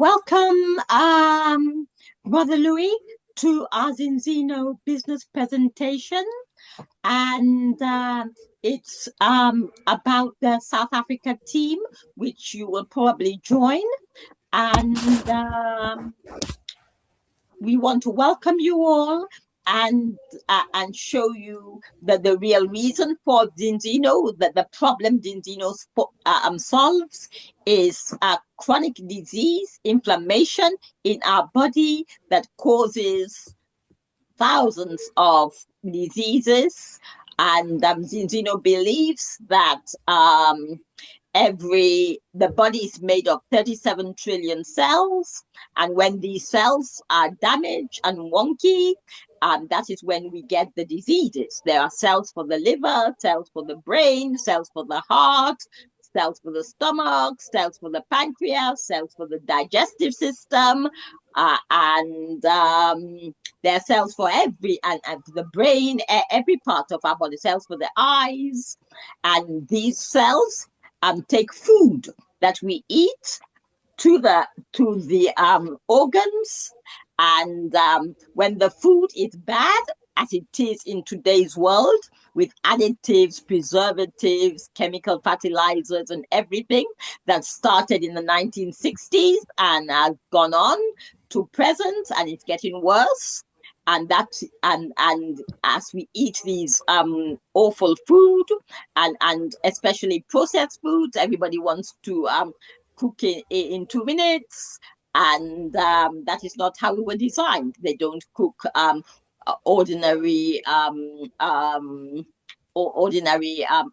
Welcome, Brother Louis, to our Zinzino business presentation. And it's about the South Africa team, which you will probably join. And we want to welcome you all and show you that the real reason for Zinzino, that the problem Zinzino solves is chronic disease, inflammation in our body that causes thousands of diseases. And Zinzino believes that the body is made of 37 trillion cells, and when these cells are damaged and wonky, that is when we get the diseases. There are cells for the liver, cells for the brain, cells for the heart, cells for the stomach, cells for the pancreas, cells for the digestive system, and there are cells for and the brain, every part of our body, cells for the eyes, and these cells take food that we eat to the organs, and when the food is bad, as it is in today's world, with additives, preservatives, chemical fertilizers, and everything that started in the 1960s and has gone on to present, and it's getting worse. And as we eat these awful food and especially processed foods, everybody wants to cook in 2 minutes, and that is not how we were designed. They don't cook ordinary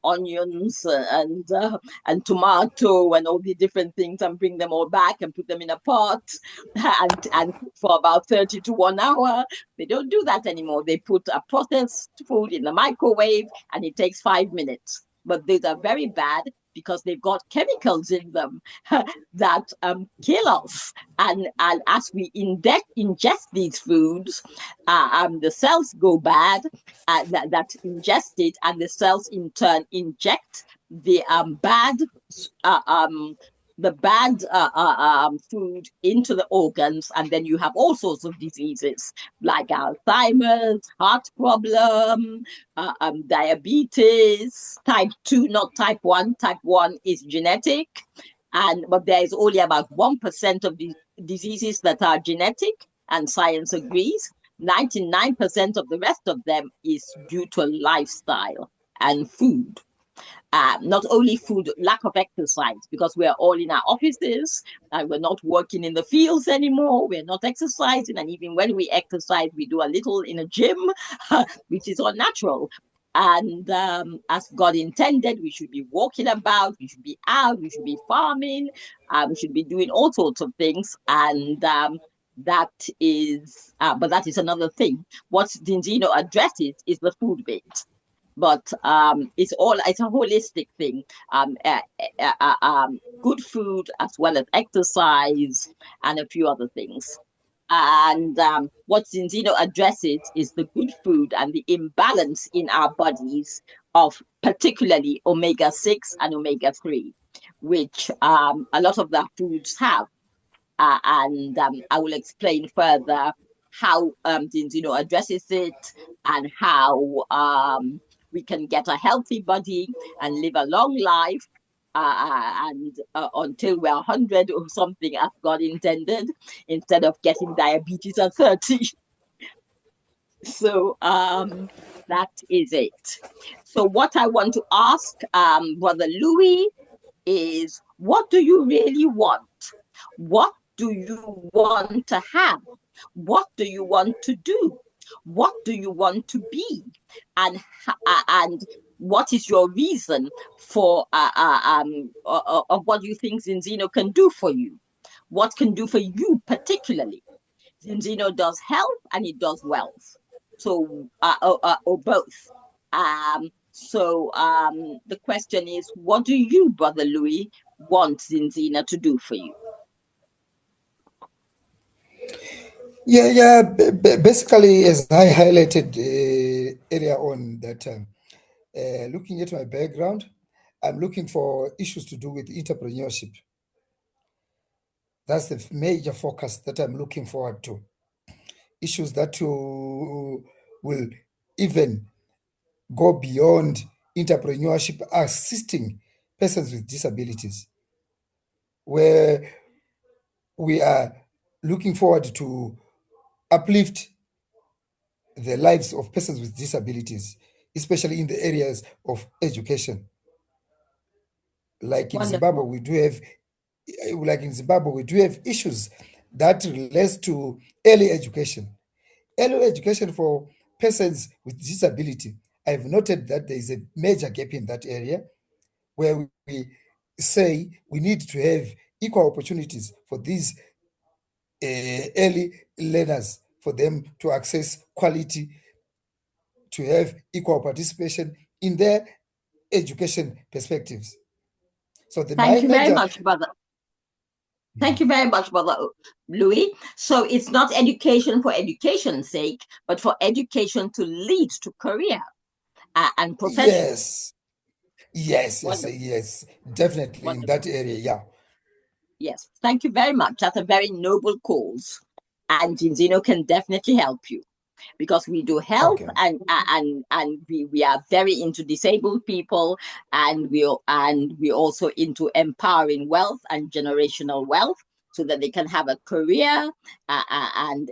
onions and tomato and all the different things, and bring them all back and put them in a pot and cook for about 30 to 1 hour. They don't do that anymore. They put a processed food in the microwave and it takes 5 minutes. But these are very bad because they've got chemicals in them that kill us. And as we ingest these foods, the cells go bad that ingest it, and the cells in turn inject the bad food into the organs, and then you have all sorts of diseases like Alzheimer's, heart problem, diabetes, type 2, not type 1. Type 1 is genetic, but there is only about 1% of the diseases that are genetic, and science agrees. 99% of the rest of them is due to lifestyle and food. Not only food, lack of exercise, because we're all in our offices and we're not working in the fields anymore. We're not exercising. And even when we exercise, we do a little in a gym, which is unnatural. And as God intended, we should be walking about, we should be out, we should be farming, we should be doing all sorts of things. And that is another thing. What Zinzino addresses is the food bit. But it's a holistic thing. Good food as well as exercise and a few other things. And what Zinzino addresses is the good food and the imbalance in our bodies of particularly omega-6 and omega-3, which a lot of the foods have. And I will explain further how Zinzino addresses it and how we can get a healthy body and live a long life until we're 100 or something, as God intended, instead of getting diabetes at 30. So that is it. So what I want to ask Brother Louis is, what do you really want? What do you want to have? What do you want to do? What do you want to be? And what is your reason for of what you think Zinzino can do for you? What can do for you particularly? Zinzino does health and it does wealth, so or both. So the question is, what do you, Brother Louis, want Zinzino to do for you? Basically, as I highlighted earlier on, that looking at my background, I'm looking for issues to do with entrepreneurship. That's the major focus that I'm looking forward to. Issues that will even go beyond entrepreneurship, assisting persons with disabilities, where we are looking forward to uplift the lives of persons with disabilities, especially in the areas of education. Like in Zimbabwe, Wonderful. we do have issues that relates to early education. Early education for persons with disability. I've noted that there is a major gap in that area where we say we need to have equal opportunities for these early learners, for them to access quality, to have equal participation in their education perspectives. So my Thank you very major, much, brother. Thank you very much, Brother Louis. So it's not education for education's sake, but for education to lead to career and profession. yes, yes, yes, Wonderful, yes, definitely in that wonderful. area, yeah. Yes, thank you very much. That's a very noble cause. And Zinzino can definitely help you because we do health Okay. and we are very into disabled people and we also into empowering wealth and generational wealth so that they can have a career and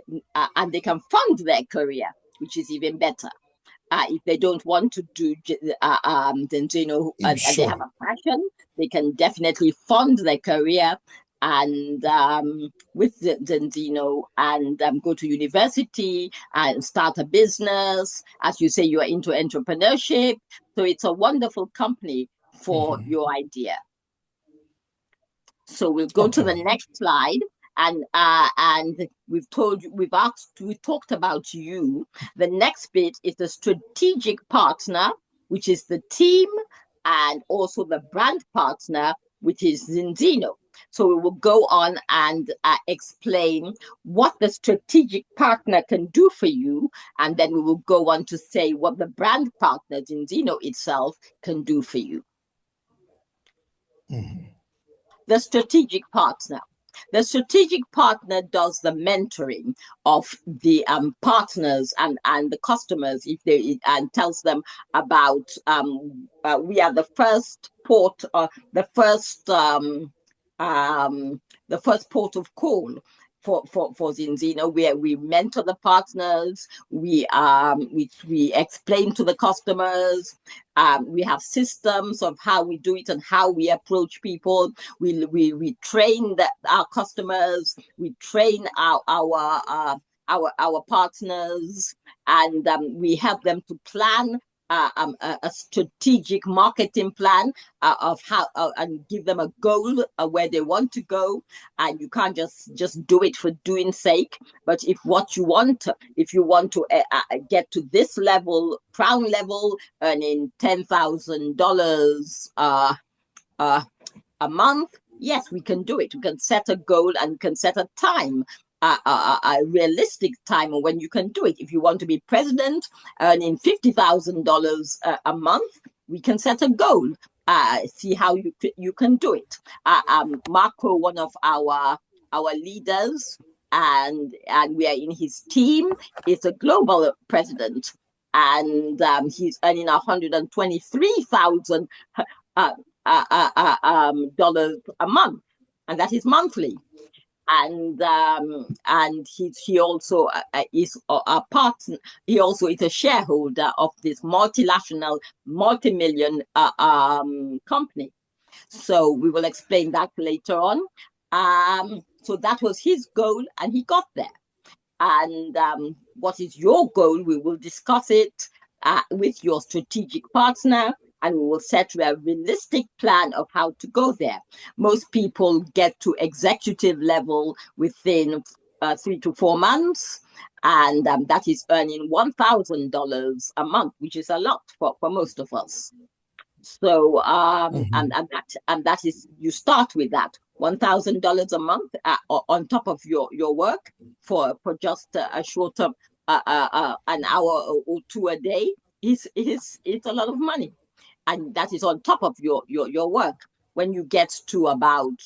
they can fund their career, which is even better. If they don't want to do, then and they have Sure. a passion, they can definitely fund their career and with Zinzino and go to university and start a business. As you say, you are into entrepreneurship, so it's a wonderful company for Mhm. your idea. So we'll go to Okay. the next slide. And we talked about you. The next bit is the strategic partner, which is the team, and also the brand partner, which is Zinzino. So we will go on and explain what the strategic partner can do for you, and then we will go on to say what the brand partner, Zinzino itself, can do for you. Mhm. The strategic partner. The strategic partner does the mentoring of the partners and the customers if they and tells them about we are um, the first port of call for Zinzino, where we mentor the partners, we explain to the customers, we have systems of how we do it and how we approach people. We train our customers, we train our partners, and we help them to plan a strategic marketing plan of how and give them a goal where they want to go. And you can't just do it for doing sake. But if you want to get to this level, crown level, earning $10,000 a month, yes, we can do it. We can set a goal and we can set a time, a realistic time when you can do it. If you want to be president earning $50,000 a month, we can set a goal. See how you can do it. Marco, one of our leaders, and we are in his team, is a global president, and he's earning 123,000 uh, dollars a month, and that is monthly. And he also is a partner. He also is a shareholder of this multinational, multi-million company. So we will explain that later on. So that was his goal, and he got there. And what is your goal? We will discuss it with your strategic partner, and we will set a realistic plan of how to go there. Most people get to executive level within 3 to 4 months, and that is earning $1,000 a month, which is a lot for most of us. So Mhm. and that is, you start with that $1,000 a month on top of your work for just a short term an hour or two a day is it's a lot of money, and that is on top of your work. when you get to about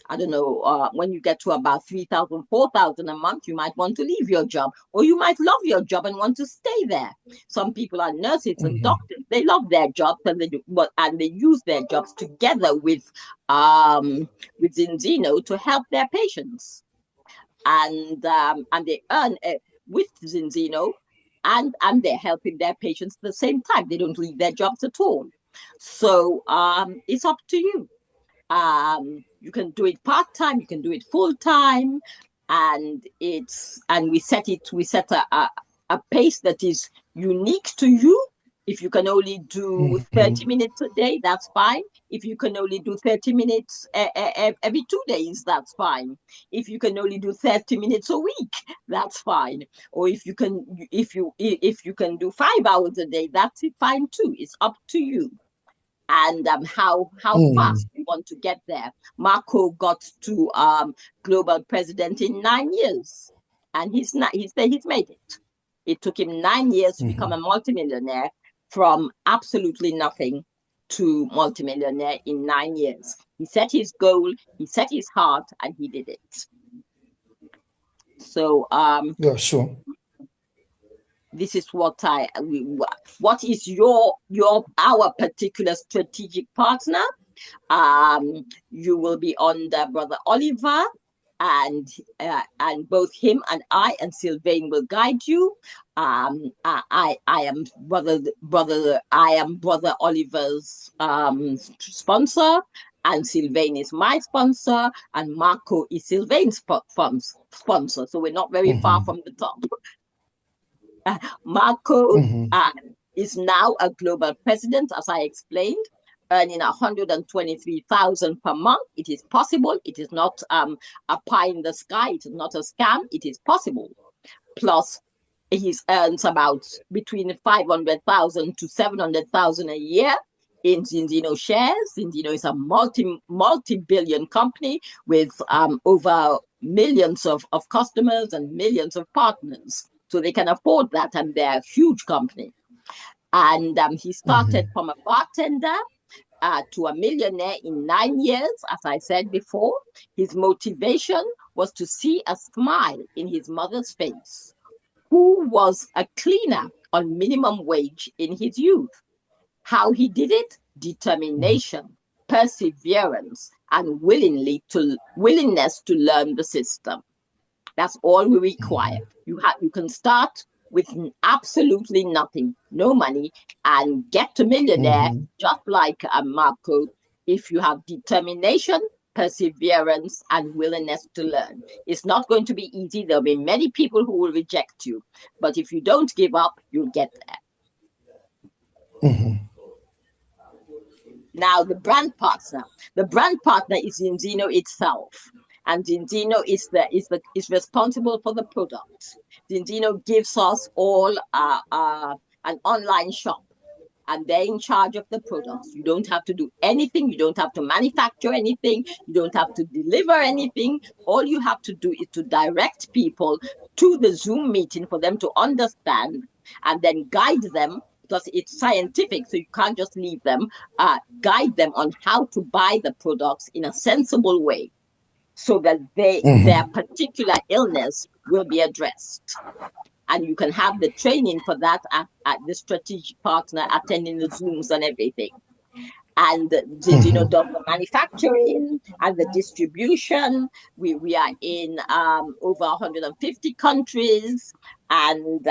I don't know, when you get to about 3,000, 4,000 a month, you might want to leave your job, or you might love your job and want to stay there. Some people are nurses and doctors; they love their jobs, and they do, and they use their jobs together with Zinzino to help their patients, and they earn with Zinzino, and they're helping their patients at the same time. They don't leave their jobs at all. So it's up to you. You can do it part-time, you can do it full-time, and we set a pace that is unique to you. If you can only do 30 minutes a day, that's fine. If you can only do 30 minutes every 2 days, that's fine. If you can only do 30 minutes a week, that's fine. Or if you can do 5 hours a day, that's fine too. It's up to you. And how fast we want to get there. Marco got to global president in 9 years, and he's made it. It took him 9 years to become a multimillionaire, from absolutely nothing to multimillionaire in 9 years. He set his goal, he set his heart, and he did it. So yeah, sure. this is what is our particular strategic partner. You will be under Brother Oliver, and both him and I and Sylvain will guide you. I am Brother Oliver's sponsor, and Sylvain is my sponsor, and Marco is Sylvain's sponsor. So we're not very far from the top. Marco is now a global president, as I explained, earning 123,000 per month. It is possible. It is not a pie in the sky. It is not a scam. It is possible. Plus, he earns about between 500,000 to 700,000 a year in Zinzino shares. Zinzino is a multi-billion company with over millions of customers and millions of partners. So they can afford that, and they're a huge company. And he started from a bartender to a millionaire in 9 years, as I said before. His motivation was to see a smile in his mother's face, who was a cleaner on minimum wage in his youth. How he did it? Determination, perseverance, and willingness to learn the system. That's all we require. You can start with absolutely nothing, no money, and get to millionaire, just like Marco, if you have determination, perseverance, and willingness to learn. It's not going to be easy. There'll be many people who will reject you, but if you don't give up, you'll get there. Now, the brand partner. The brand partner is Zinzino itself. And Zinzino is responsible for the products. Zinzino gives us all an online shop, and they're in charge of the products. You don't have to do anything. You don't have to manufacture anything. You don't have to deliver anything. All you have to do is to direct people to the Zoom meeting for them to understand, and then guide them, because it's scientific, so you can't just leave them. Guide them on how to buy the products in a sensible way, so that their particular illness will be addressed. And you can have the training for that at the strategic partner, attending the Zooms and everything. And Zinzino does the manufacturing and the distribution. We are in over 150 countries, and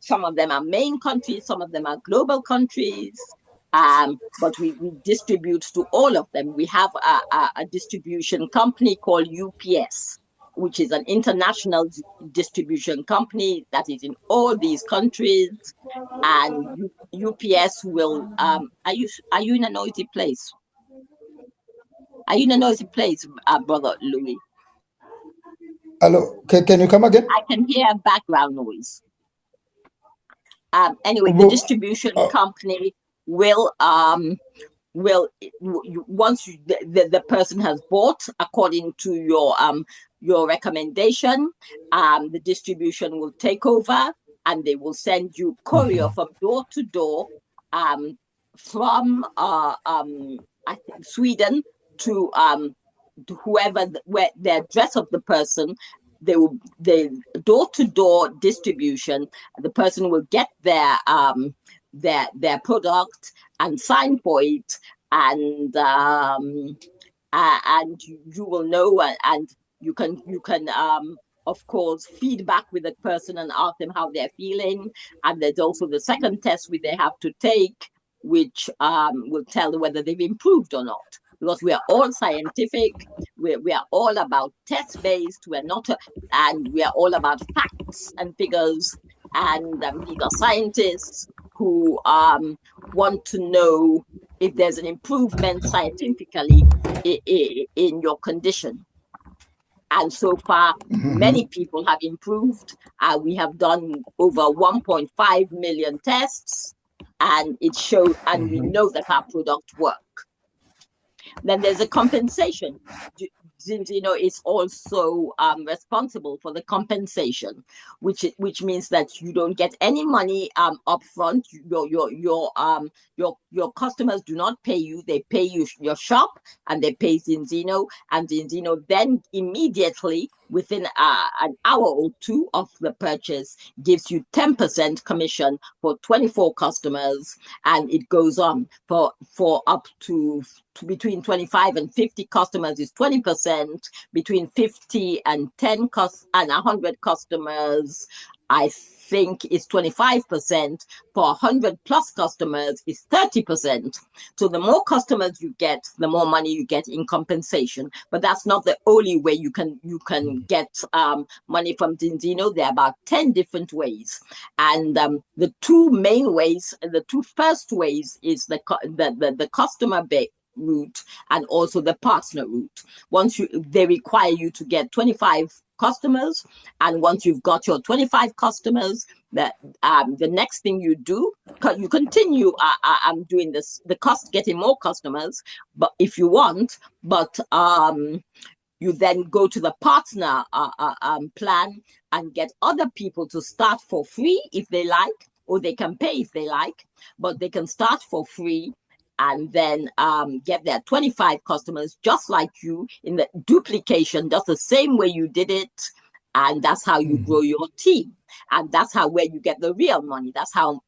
some of them are main countries, some of them are global countries. But we distribute to all of them. We have a distribution company called UPS, which is an international distribution company that is in all these countries. And UPS will, are you in a noisy place? Are you in a noisy place, Brother Louis? Hello, can you come again? I can hear background noise. Anyway, the distribution company will once the person has bought according to your recommendation, the distribution will take over, and they will send you courier from door to door, from I think Sweden to whoever where the address of the person. The door-to-door distribution. The person will get their product and sign for it, and you will know, and you can of course feedback with the person and ask them how they're feeling. And there's also the second test which they have to take, which will tell them whether they've improved or not, because we are all scientific. We are all about test based. We're not and we are all about facts and figures. And these are scientists who want to know if there's an improvement scientifically in your condition. And so far, many people have improved. We have done over 1.5 million tests, and it shows, and we know that our product works. Then there's a compensation. Zinzino is also responsible for the compensation, which means that you don't get any money upfront. Your customers do not pay you; they pay you your shop, and they pay Zinzino, and Zinzino then immediately, within an hour or two of the purchase, gives you 10% commission for 24 customers, and it goes on for up to between 25 and 50 customers is 20%. Between 50 and 100 customers, I think is 25%. For 100 plus customers is 30%. So the more customers you get, the more money you get in compensation. But that's not the only way you can get money from Zinzino. There are about 10 different ways. And the two main ways, the two first ways is the customer base route and also the partner route. They require you to get 25 customers, and once you've got your 25 customers, the next thing you do, you continue doing this, getting more customers, but if you want, but you then go to the partner plan and get other people to start for free if they like, or they can pay if they like, but they can start for free and then get their 25 customers just like you in the duplication, just the same way you did it. And that's how you grow your team. And that's where you get the real money. That's how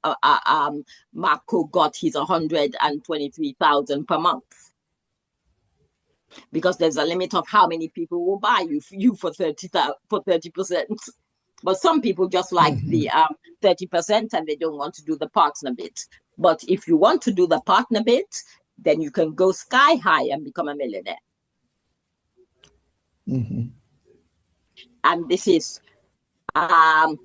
Marco got his 123,000 per month. Because there's a limit of how many people will buy you for 30%. But some people just like the 30% and they don't want to do the partner bit. But if you want to do the partner bit, then you can go sky high and become a millionaire. And this is, I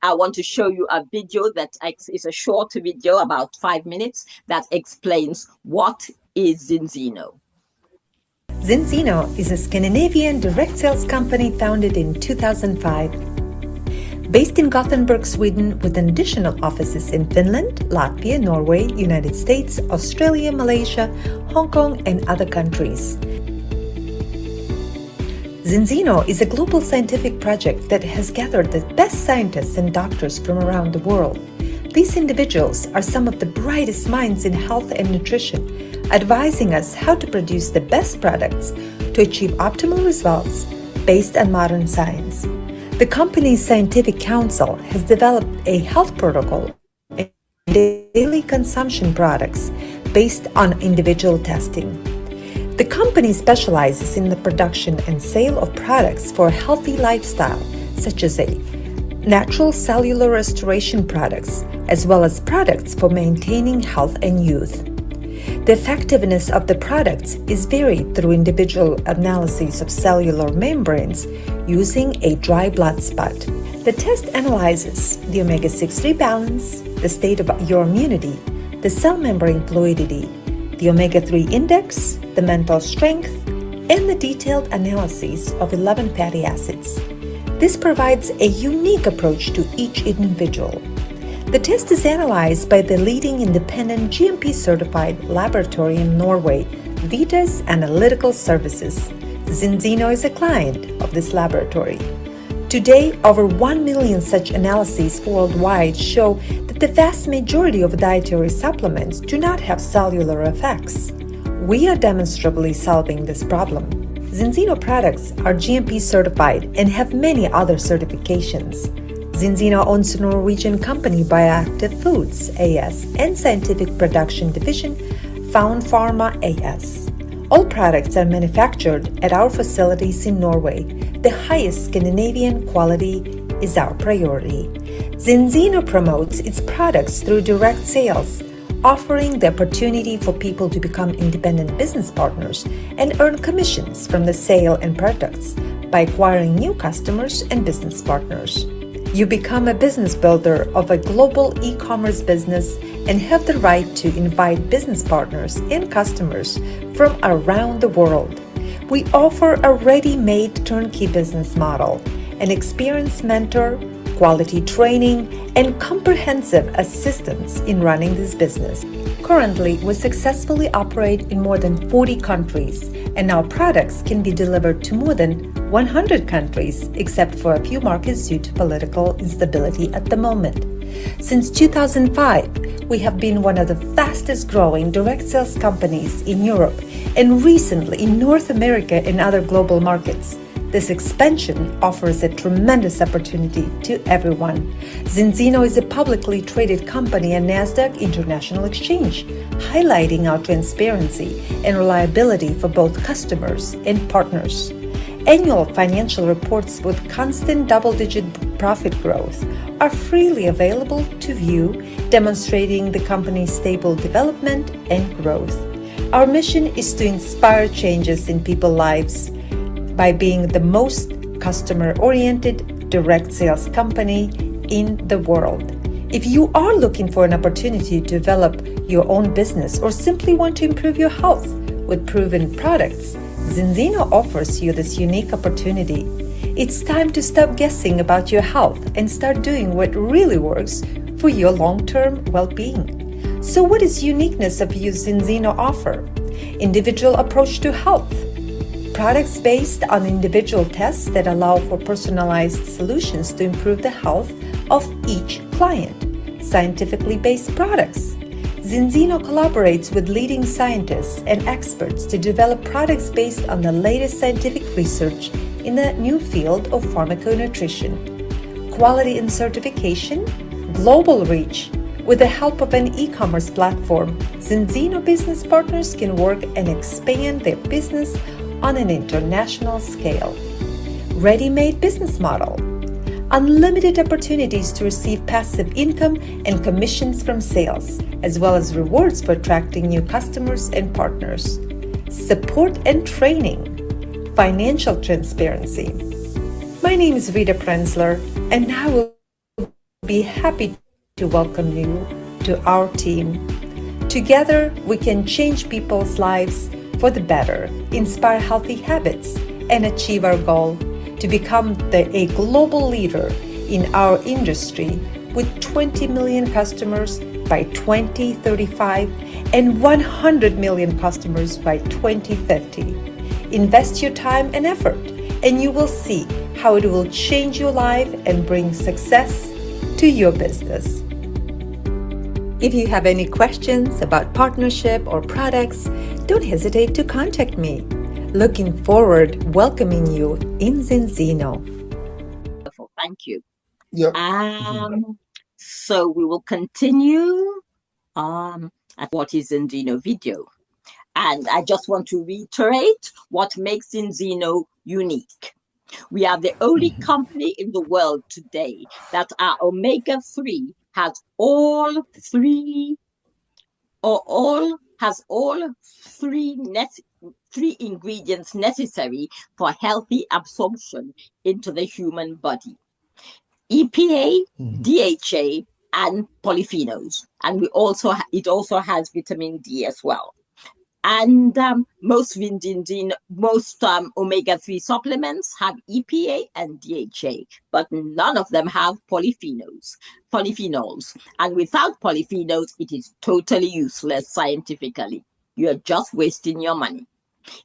want to show you a video that is a short video, about 5 minutes, that explains what is Zinzino. Zinzino is a Scandinavian direct sales company founded in 2005. Based in Gothenburg, Sweden, with additional offices in Finland, Latvia, Norway, United States, Australia, Malaysia, Hong Kong, and other countries. Zinzino is a global scientific project that has gathered the best scientists and doctors from around the world. These individuals are some of the brightest minds in health and nutrition, advising us how to produce the best products to achieve optimal results based on modern science. The company's scientific council has developed a health protocol and daily consumption products based on individual testing. The company specializes in the production and sale of products for a healthy lifestyle, such as natural cellular restoration products, as well as products for maintaining health and youth. The effectiveness of the products is varied through individual analyses of cellular membranes using a dry blood spot. The test analyzes the omega-6 rebalance, the state of your immunity, the cell membrane fluidity, the omega-3 index, the mental strength, and the detailed analyses of 11 fatty acids. This provides a unique approach to each individual. The test is analyzed by the leading independent GMP-certified laboratory in Norway, Vitas Analytical Services. Zinzino is a client of this laboratory. Today, over 1 million such analyses worldwide show that the vast majority of dietary supplements do not have cellular effects. We are demonstrably solving this problem. Zinzino products are GMP certified and have many other certifications. Zinzino owns a Norwegian company, Bioactive Foods AS, and Scientific Production Division, Found Pharma AS. All products are manufactured at our facilities in Norway. The highest Scandinavian quality is our priority. Zinzino promotes its products through direct sales, offering the opportunity for people to become independent business partners and earn commissions from the sale and products by acquiring new customers and business partners. You become a business builder of a global e-commerce business and have the right to invite business partners and customers from around the world. We offer a ready-made turnkey business model, an experienced mentor, quality training, and comprehensive assistance in running this business. Currently, we successfully operate in more than 40 countries, and our products can be delivered to more than 100 countries, except for a few markets due to political instability at the moment. Since 2005, we have been one of the fastest growing direct sales companies in Europe and recently in North America and other global markets. This expansion offers a tremendous opportunity to everyone. Zinzino is a publicly traded company on Nasdaq International Exchange, highlighting our transparency and reliability for both customers and partners. Annual financial reports with constant double-digit profit growth are freely available to view, demonstrating the company's stable development and growth. Our mission is to inspire changes in people's lives by being the most customer-oriented direct sales company in the world. If you are looking for an opportunity to develop your own business or simply want to improve your health with proven products, Zinzino offers you this unique opportunity. It's time to stop guessing about your health and start doing what really works for your long-term well-being. So what is uniqueness of your Zinzino offer? Individual approach to health. Products based on individual tests that allow for personalized solutions to improve the health of each client. Scientifically based products. Zinzino collaborates with leading scientists and experts to develop products based on the latest scientific research in the new field of pharmaconutrition. Quality and certification, global reach. With the help of an e-commerce platform, Zinzino business partners can work and expand their business on an international scale. Ready-made business model. Unlimited opportunities to receive passive income and commissions from sales, as well as rewards for attracting new customers and partners. Support and training. Financial transparency. My name is Rita Prenzler, and I will be happy to welcome you to our team. Together, we can change people's lives for the better, inspire healthy habits, and achieve our goal to become a global leader in our industry with 20 million customers by 2035 and 100 million customers by 2050. Invest your time and effort, and you will see how it will change your life and bring success to your business. If you have any questions about partnership or products, don't hesitate to contact me. Looking forward welcoming you in Zinzino. Thank you. Yep. So we will continue at what is Zinzino video. And I just want to reiterate what makes Zinzino unique. We are the only company in the world today that our omega-3 has all three ingredients necessary for healthy absorption into the human body: EPA, DHA, and polyphenols. And it also has vitamin D as well. And most omega-3 supplements have EPA and DHA, but none of them have polyphenols. And without polyphenols, it is totally useless scientifically. You're just wasting your money.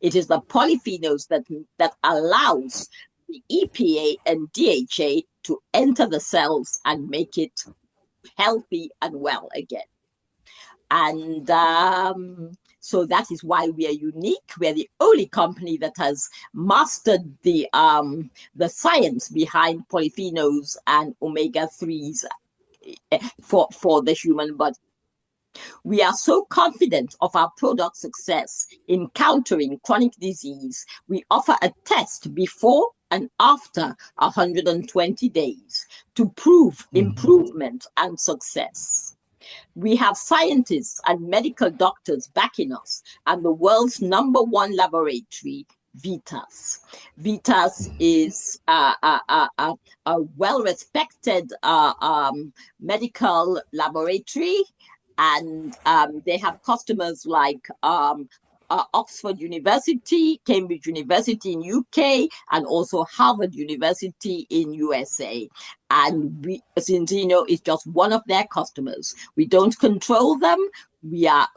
It is the polyphenols that allows the EPA and DHA to enter the cells and make it healthy and well again. And So that is why we are unique. We are the only company that has mastered the science behind polyphenols and omega-3s for the human body. We are so confident of our product success in countering chronic disease, we offer a test before and after 120 days to prove improvement and success. We have scientists and medical doctors backing us, and the world's #1 laboratory, Vitas. Vitas is a well-respected medical laboratory, and they have customers like Oxford University, Cambridge University in UK, and also Harvard University in USA. And Zinzino is just one of their customers. We don't control them. They are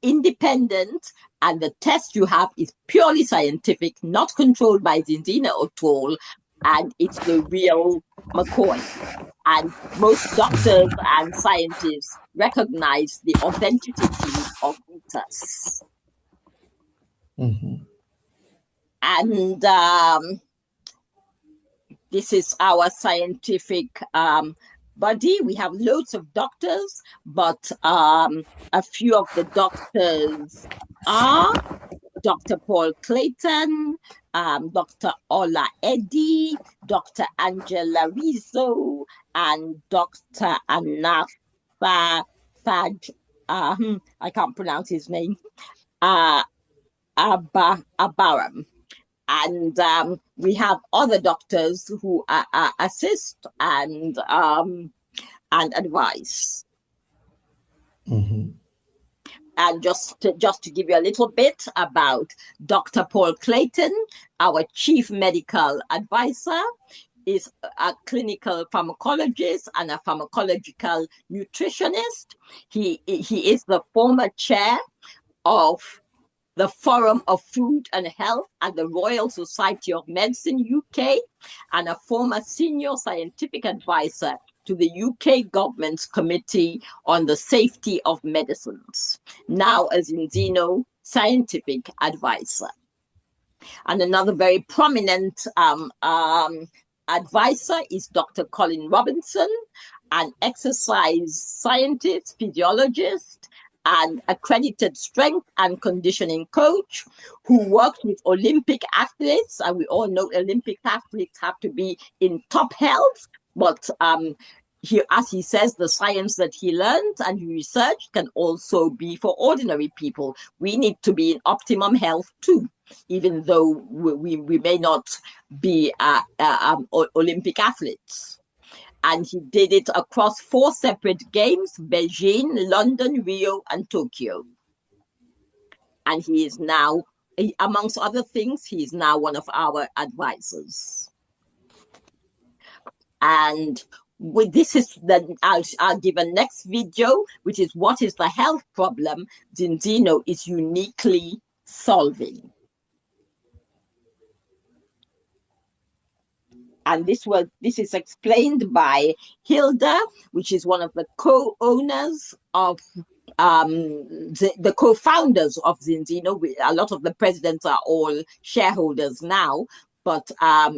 independent, and the test you have is purely scientific, not controlled by Zinzino at all, and it's the real McCoy. And most doctors and scientists recognize the authenticity of Vitas. And this is our scientific body. We have loads of doctors, but a few of the doctors are Dr. Paul Clayton, Dr. Ola Eddy, Dr. Angela Rizzo, and Dr. Anafa Fad, I can't pronounce his name, Abaram. And we have other doctors who assist and advise. And just to give you a little bit about Dr. Paul Clayton, our chief medical advisor, is a clinical pharmacologist and a pharmacological nutritionist. He is the former chair of the Forum of Food and Health at the Royal Society of Medicine, UK, and a former senior scientific advisor to the UK government's Committee on the Safety of Medicines, now a Zinzino scientific advisor. And another very prominent advisor is Dr. Colin Robinson, an exercise scientist, physiologist, and accredited strength and conditioning coach who works with Olympic athletes. And we all know Olympic athletes have to be in top health, but as he says, the science that he learned and he researched can also be for ordinary people. We need to be in optimum health too, even though we may not be Olympic athletes. And he did it across 4 separate games: Beijing, London, Rio, and Tokyo. And he is now, amongst other things, he is now one of our advisors. And with this is then I'll give a next video, which is what is the health problem Zinzino is uniquely solving. And this is explained by Hilda, which is one of the co-owners of the co-founders of Zinzino. A lot of the presidents are all shareholders now, but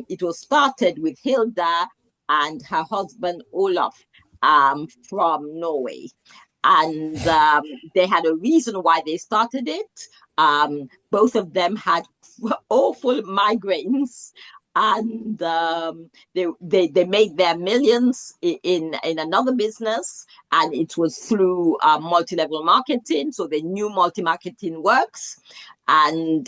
it was started with Hilda and her husband Olaf from Norway. And they had a reason why they started it. Both of them had awful migraines, and they made their millions in another business, and it was through multi-level marketing. So they knew multi-marketing works, and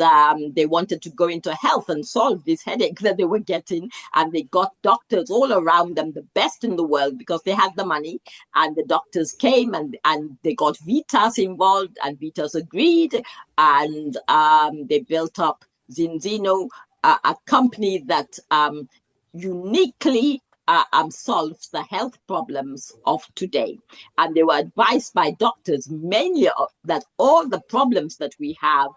they wanted to go into health and solve this headache that they were getting. And they got doctors all around them, the best in the world, because they had the money. And the doctors came and they got Vitas involved, and Vitas agreed, and they built up Zinzino, a company that uniquely solves the health problems of today. And they were advised by doctors mainly that all the problems that we have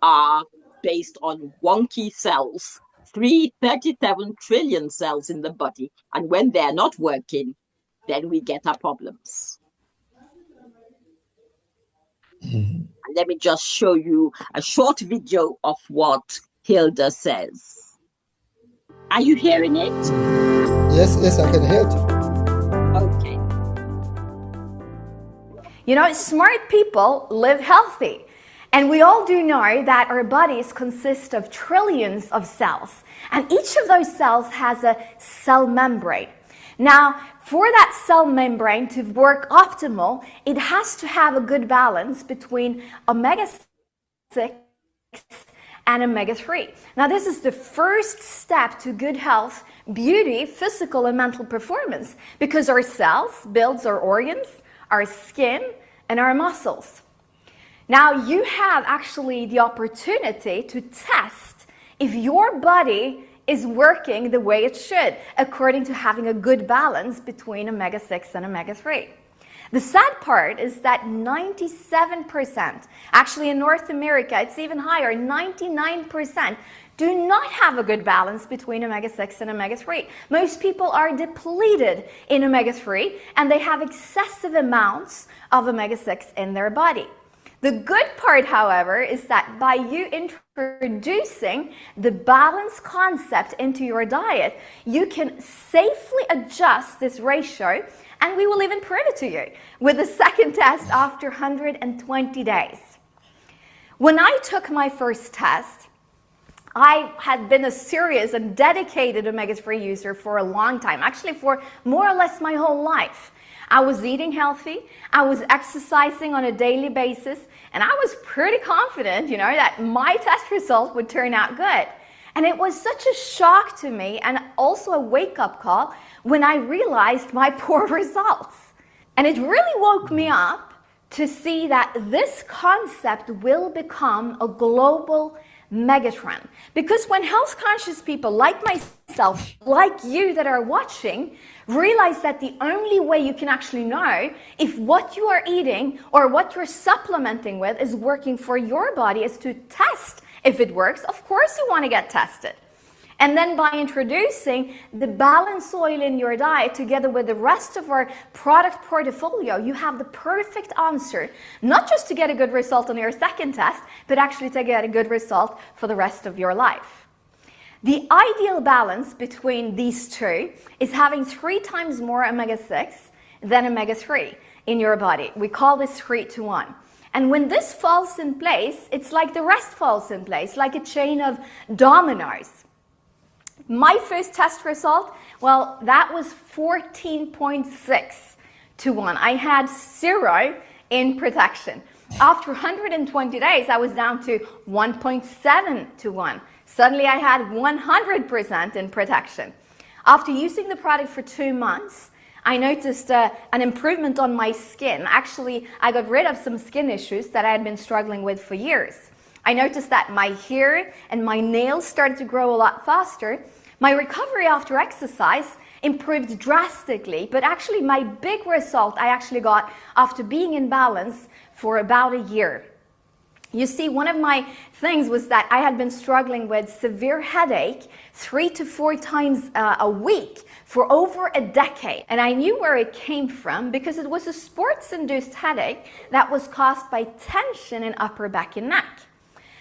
are based on wonky cells, 37 trillion cells in the body. And when they're not working, then we get our problems. Let me just show you a short video of what Hilda says. Are you hearing it? Yes, I can hear it. Okay. You know, smart people live healthy. And we all do know that our bodies consist of trillions of cells. And each of those cells has a cell membrane. Now, for that cell membrane to work optimal, it has to have a good balance between omega-6 and omega-3. Now, this is the first step to good health, beauty, physical and mental performance, because our cells builds our organs, our skin, and our muscles. Now, you have actually the opportunity to test if your body is working the way it should, according to having a good balance between omega-6 and omega-3. The sad part is that 97%, actually in North America, it's even higher, 99%, do not have a good balance between omega-6 and omega-3. Most people are depleted in omega-3 and they have excessive amounts of omega-6 in their body. The good part, however, is that by you introducing the balance concept into your diet, you can safely adjust this ratio, and we will even prove it to you with the second test after 120 days. When I took my first test, I had been a serious and dedicated omega-3 user for a long time, actually for more or less my whole life. I was eating healthy, I was exercising on a daily basis, and I was pretty confident, that my test result would turn out good. And it was such a shock to me and also a wake-up call when I realized my poor results. And it really woke me up to see that this concept will become a global megatrend. Because when health-conscious people like myself, like you that are watching, realize that the only way you can actually know if what you are eating or what you're supplementing with is working for your body is to test if it works. Of course you want to get tested. And then by introducing the balanced oil in your diet together with the rest of our product portfolio, you have the perfect answer, not just to get a good result on your second test, but actually to get a good result for the rest of your life. The ideal balance between these two is having 3 times more omega-6 than omega-3 in your body. We call this 3-to-1. And when this falls in place, it's like the rest falls in place, like a chain of dominoes. My first test result, well, that was 14.6 to 1. I had 0 in protection. After 120 days, I was down to 1.7 to 1. Suddenly, I had 100% in protection. After using the product for 2 months, I noticed an improvement on my skin. Actually, I got rid of some skin issues that I had been struggling with for years. I noticed that my hair and my nails started to grow a lot faster. My recovery after exercise improved drastically, but actually my big result I actually got after being in balance for about a year. You see, one of my things was that I had been struggling with severe headache 3 to 4 times a week for over a decade. And I knew where it came from because it was a sports-induced headache that was caused by tension in upper back and neck.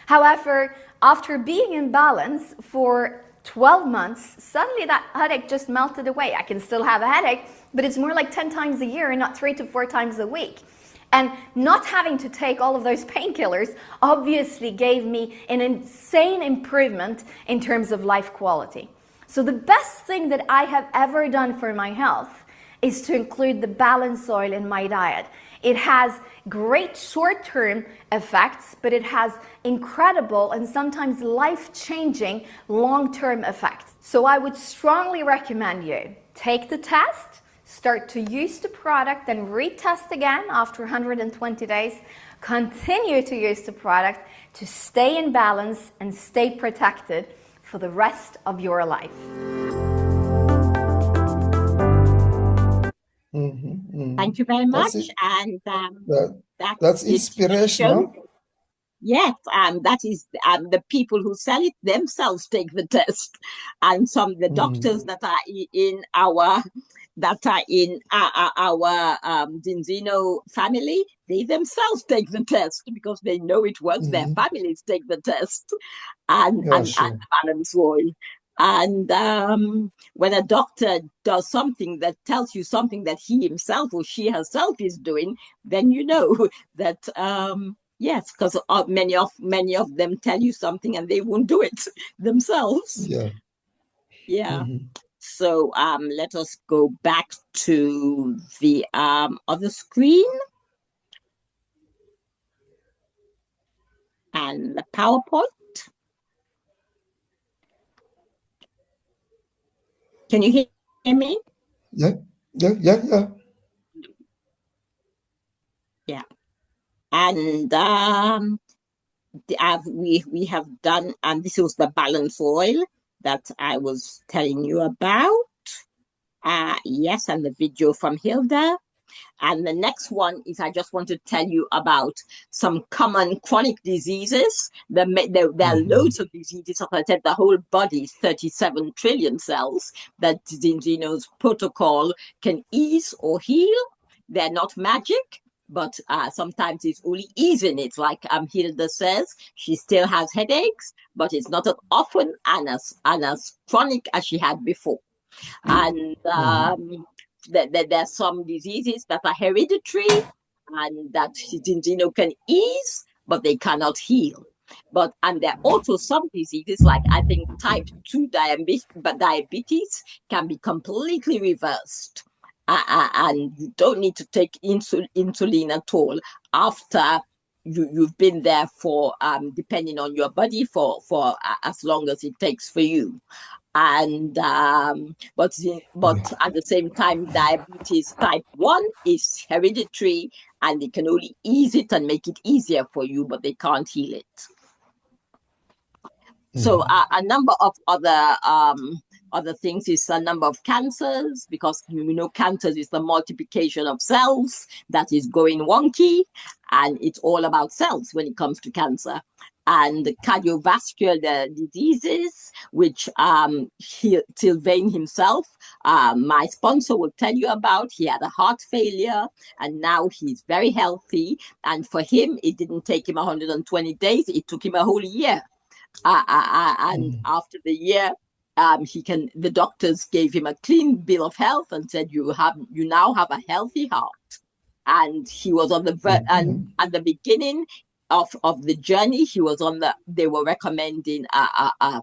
However, after being in balance for 12 months, suddenly that headache just melted away. I can still have a headache, but it's more like 10 times a year and not 3 to 4 times a week. And not having to take all of those painkillers obviously gave me an insane improvement in terms of life quality. So the best thing that I have ever done for my health is to include the balanced oil in my diet. It has great short-term effects, but it has incredible and sometimes life-changing long-term effects. So I would strongly recommend you take the test, start to use the product, then retest again after 120 days. Continue to use the product to stay in balance and stay protected for the rest of your life. Thank you very much. And that's inspirational. Yes, that is the people who sell it themselves take the test, and some of the doctors that are in our that are in our Zinzino family, they themselves take the test because they know it works. Their families take the test and Yeah, sure. balance oil. And when a doctor does something that tells you something that he himself or she herself is doing, then you know that yes, because many of them tell you something and they won't do it themselves. Yeah. Yeah. So let us go back to the other screen and the PowerPoint. Can you hear me? Yeah. Yeah. Yeah. Yeah. Yeah. And we have done, and this was the balance oil that I was telling you about. Yes, and the video from Hilda. And the next one is I just want to tell you about some common chronic diseases. There are loads of diseases. As I said, the whole body is 37 trillion cells that Zinzino's protocol can ease or heal. They're not magic, but sometimes it's only easing it. Like Hilda says, she still has headaches, but it's not as often and as chronic as she had before. And there's some diseases that are hereditary and that Zinzino can ease, but they cannot heal. And there are also some diseases, like I think type 2 diabetes can be completely reversed. And you don't need to take insulin at all after you've been there for, depending on your body, for as long as it takes for you. And but at the same time, diabetes type 1 is hereditary, and they can only ease it and make it easier for you, but they can't heal it. So a number of other things is a number of cancers, because cancers is the multiplication of cells that is going wonky, and it's all about cells when it comes to cancer. And the cardiovascular diseases, which Sylvain himself, my sponsor, will tell you about. He had a heart failure, and now he's very healthy. And for him, it didn't take him 120 days; it took him a whole year. And after the year, the doctors gave him a clean bill of health and said, you now have a healthy heart. And he was on and at the beginning of the journey, they were recommending a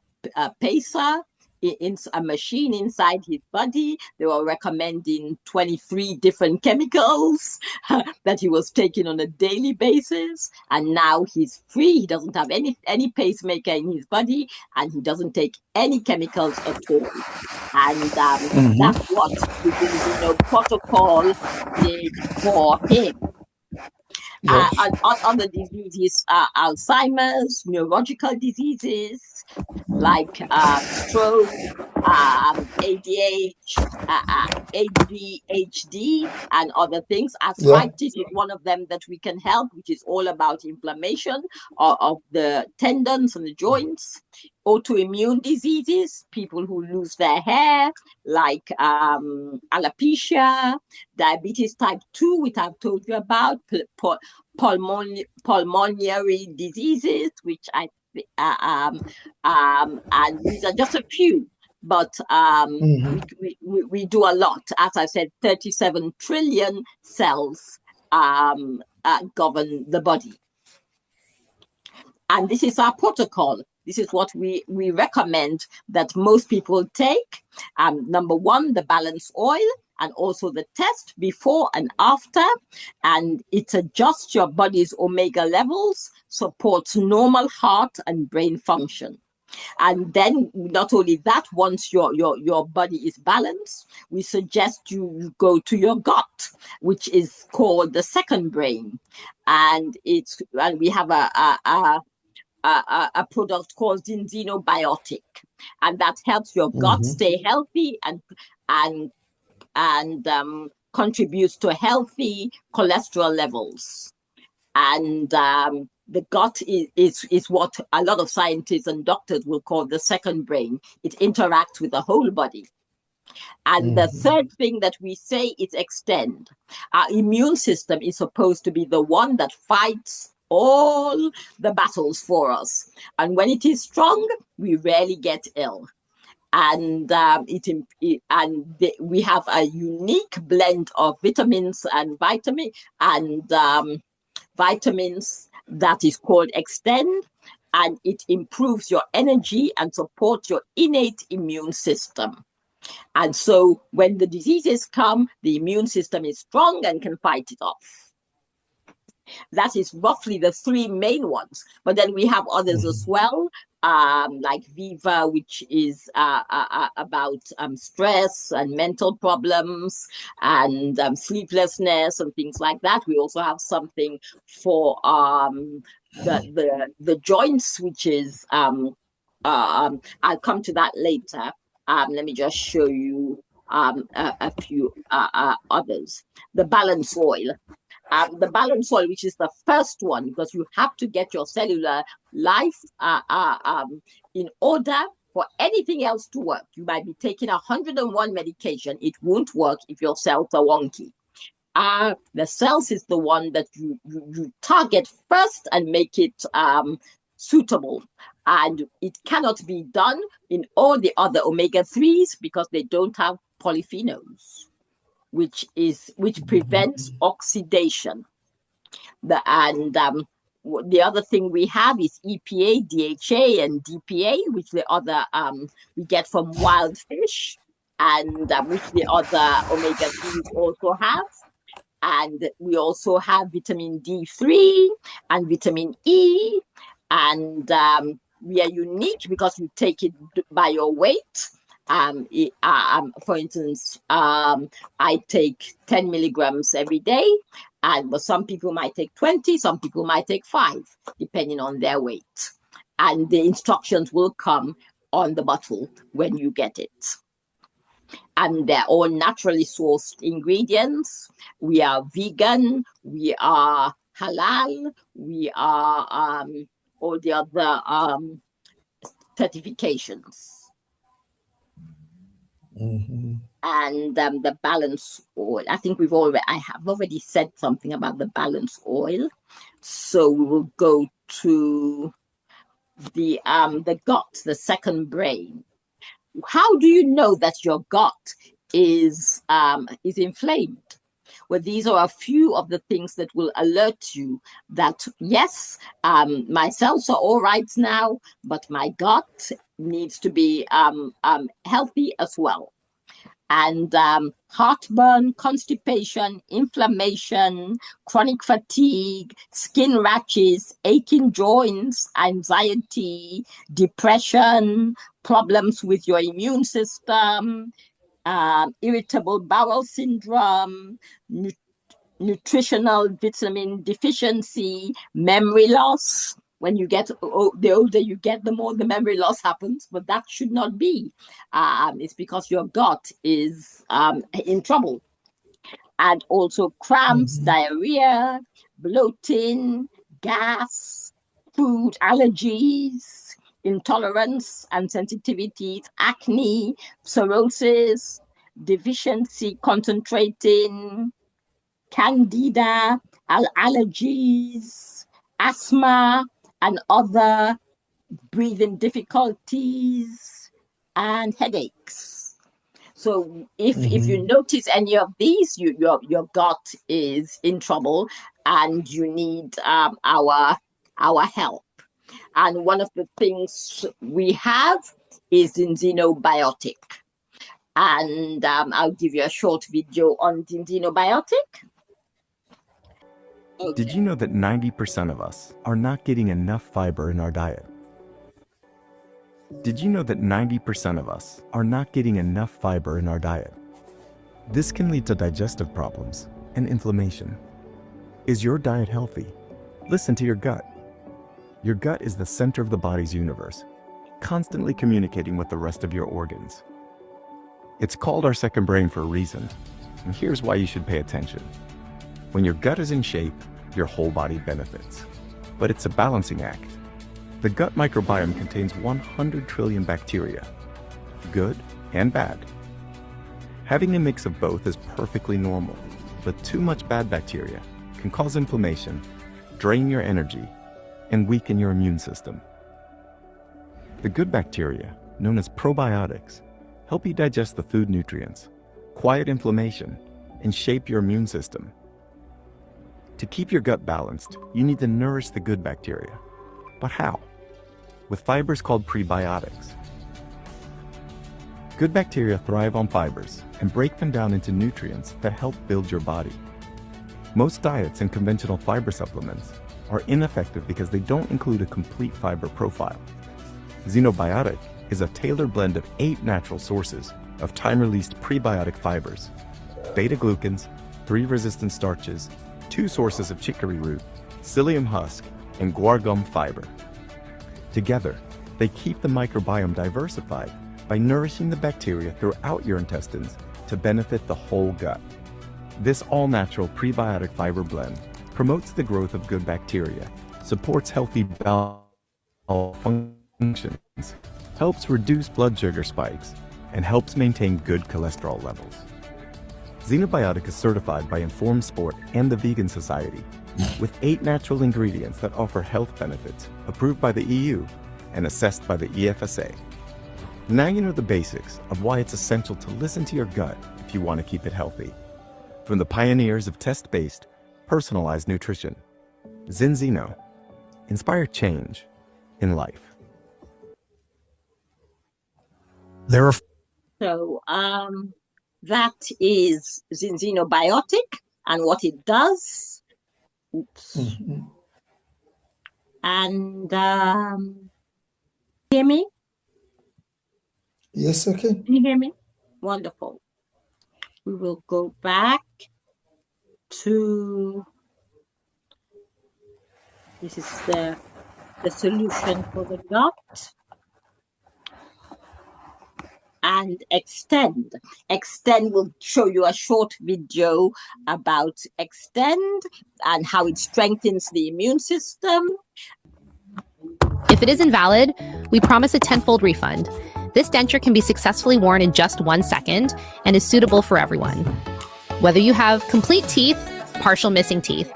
pacer, in a machine inside his body. They were recommending 23 different chemicals that he was taking on a daily basis. And now he's free. He doesn't have any pacemaker in his body, and he doesn't take any chemicals at all. And that's what the Zinzino protocol did for him. Yeah. Other diseases, Alzheimer's, neurological diseases like stroke, ADHD, and other things. Arthritis is one of them that we can help, which is all about inflammation of the tendons and the joints. Autoimmune diseases, people who lose their hair, like alopecia, diabetes type 2, which I've told you about, pulmonary diseases, which and these are just a few, but we do a lot. As I said, 37 trillion cells govern the body. And this is our protocol. This is what we recommend that most people take. Number one, the balance oil, and also the test before and after. And it adjusts your body's omega levels, supports normal heart and brain function. And then not only that, once your body is balanced, we suggest you go to your gut, which is called the second brain. And we have a product called Zinzino Biotic, and that helps your gut stay healthy and contributes to healthy cholesterol levels. And the gut is what a lot of scientists and doctors will call the second brain. It interacts with the whole body. And the third thing that we say is extend. Our immune system is supposed to be the one that fights all the battles for us. And when it is strong, we rarely get ill. And we have a unique blend of vitamins and vitamins that is called Extend, and it improves your energy and supports your innate immune system. And so when the diseases come, the immune system is strong and can fight it off. That is roughly the three main ones. But then we have others as well, like Viva, which is about stress and mental problems and sleeplessness and things like that. We also have something for the joints, which is I'll come to that later. Let me just show you a few others. The balance oil. The balance oil, which is the first one, because you have to get your cellular life in order for anything else to work. You might be taking 101 medication. It won't work if your cells are wonky. The cells is the one that you target first and make it suitable. And it cannot be done in all the other omega-3s because they don't have polyphenols, which prevents oxidation. The other thing we have is EPA, DHA, and DPA, which the other we get from wild fish, and which the other omega-3s also have. And we also have vitamin D3 and vitamin E, and we are unique because you take it by your weight. For instance, I take 10 milligrams every day, but some people might take 20, some people might take 5, depending on their weight. And the instructions will come on the bottle when you get it. And they're all naturally sourced ingredients. We are vegan, we are halal, we are all the other certifications. And the balance oil. I think I have already said something about the balance oil. So we will go to the gut, the second brain. How do you know that your gut is inflamed? Well, these are a few of the things that will alert you that, yes, my cells are all right now, but my gut needs to be healthy as well. And heartburn, constipation, inflammation, chronic fatigue, skin rashes, aching joints, anxiety, depression, problems with your immune system, irritable bowel syndrome, nutritional vitamin deficiency, memory loss. When you get the older you get, the more the memory loss happens, but that should not be. It's because your gut is in trouble. And also cramps, diarrhea, bloating, gas, food allergies, intolerance and sensitivities, acne, cirrhosis, deficiency concentrating, candida, allergies, asthma, and other breathing difficulties and headaches. So if you notice any of these, your gut is in trouble and you need our help. And one of the things we have is Zinzino Biotic. And I'll give you a short video on Zinzino Biotic. Okay. Did you know that 90% of us are not getting enough fiber in our diet? Did you know that 90% of us are not getting enough fiber in our diet? This can lead to digestive problems and inflammation. Is your diet healthy? Listen to your gut. Your gut is the center of the body's universe, constantly communicating with the rest of your organs. It's called our second brain for a reason, and here's why you should pay attention. When your gut is in shape, your whole body benefits. But it's a balancing act. The gut microbiome contains 100 trillion bacteria, good and bad. Having a mix of both is perfectly normal, but too much bad bacteria can cause inflammation, drain your energy, and weaken your immune system. The good bacteria, known as probiotics, help you digest the food nutrients, quiet inflammation, and shape your immune system. To keep your gut balanced, you need to nourish the good bacteria. But how? With fibers called prebiotics. Good bacteria thrive on fibers and break them down into nutrients that help build your body. Most diets and conventional fiber supplements are ineffective because they don't include a complete fiber profile. Xenobiotic is a tailored blend of 8 natural sources of time-released prebiotic fibers, beta-glucans, 3 resistant starches, 2 sources of chicory root, psyllium husk, and guar gum fiber. Together, they keep the microbiome diversified by nourishing the bacteria throughout your intestines to benefit the whole gut. This all-natural prebiotic fiber blend promotes the growth of good bacteria, supports healthy bowel functions, helps reduce blood sugar spikes, and helps maintain good cholesterol levels. Xenobiotic is certified by Informed Sport and the Vegan Society, with 8 natural ingredients that offer health benefits approved by the EU and assessed by the EFSA. Now you know the basics of why it's essential to listen to your gut if you want to keep it healthy. From the pioneers of test-based, personalized nutrition, Zinzino, inspire change in life. So that is Zinzino Biotic and what it does. Oops. Mhm. And hear me? Yes, okay. Can you hear me? Wonderful. We will go back to this is the solution for the gut. And Extend. Extend will show you a short video about Extend and how it strengthens the immune system. If it is invalid, we promise a tenfold refund. This denture can be successfully worn in just 1 second and is suitable for everyone. Whether you have complete teeth, partial missing teeth.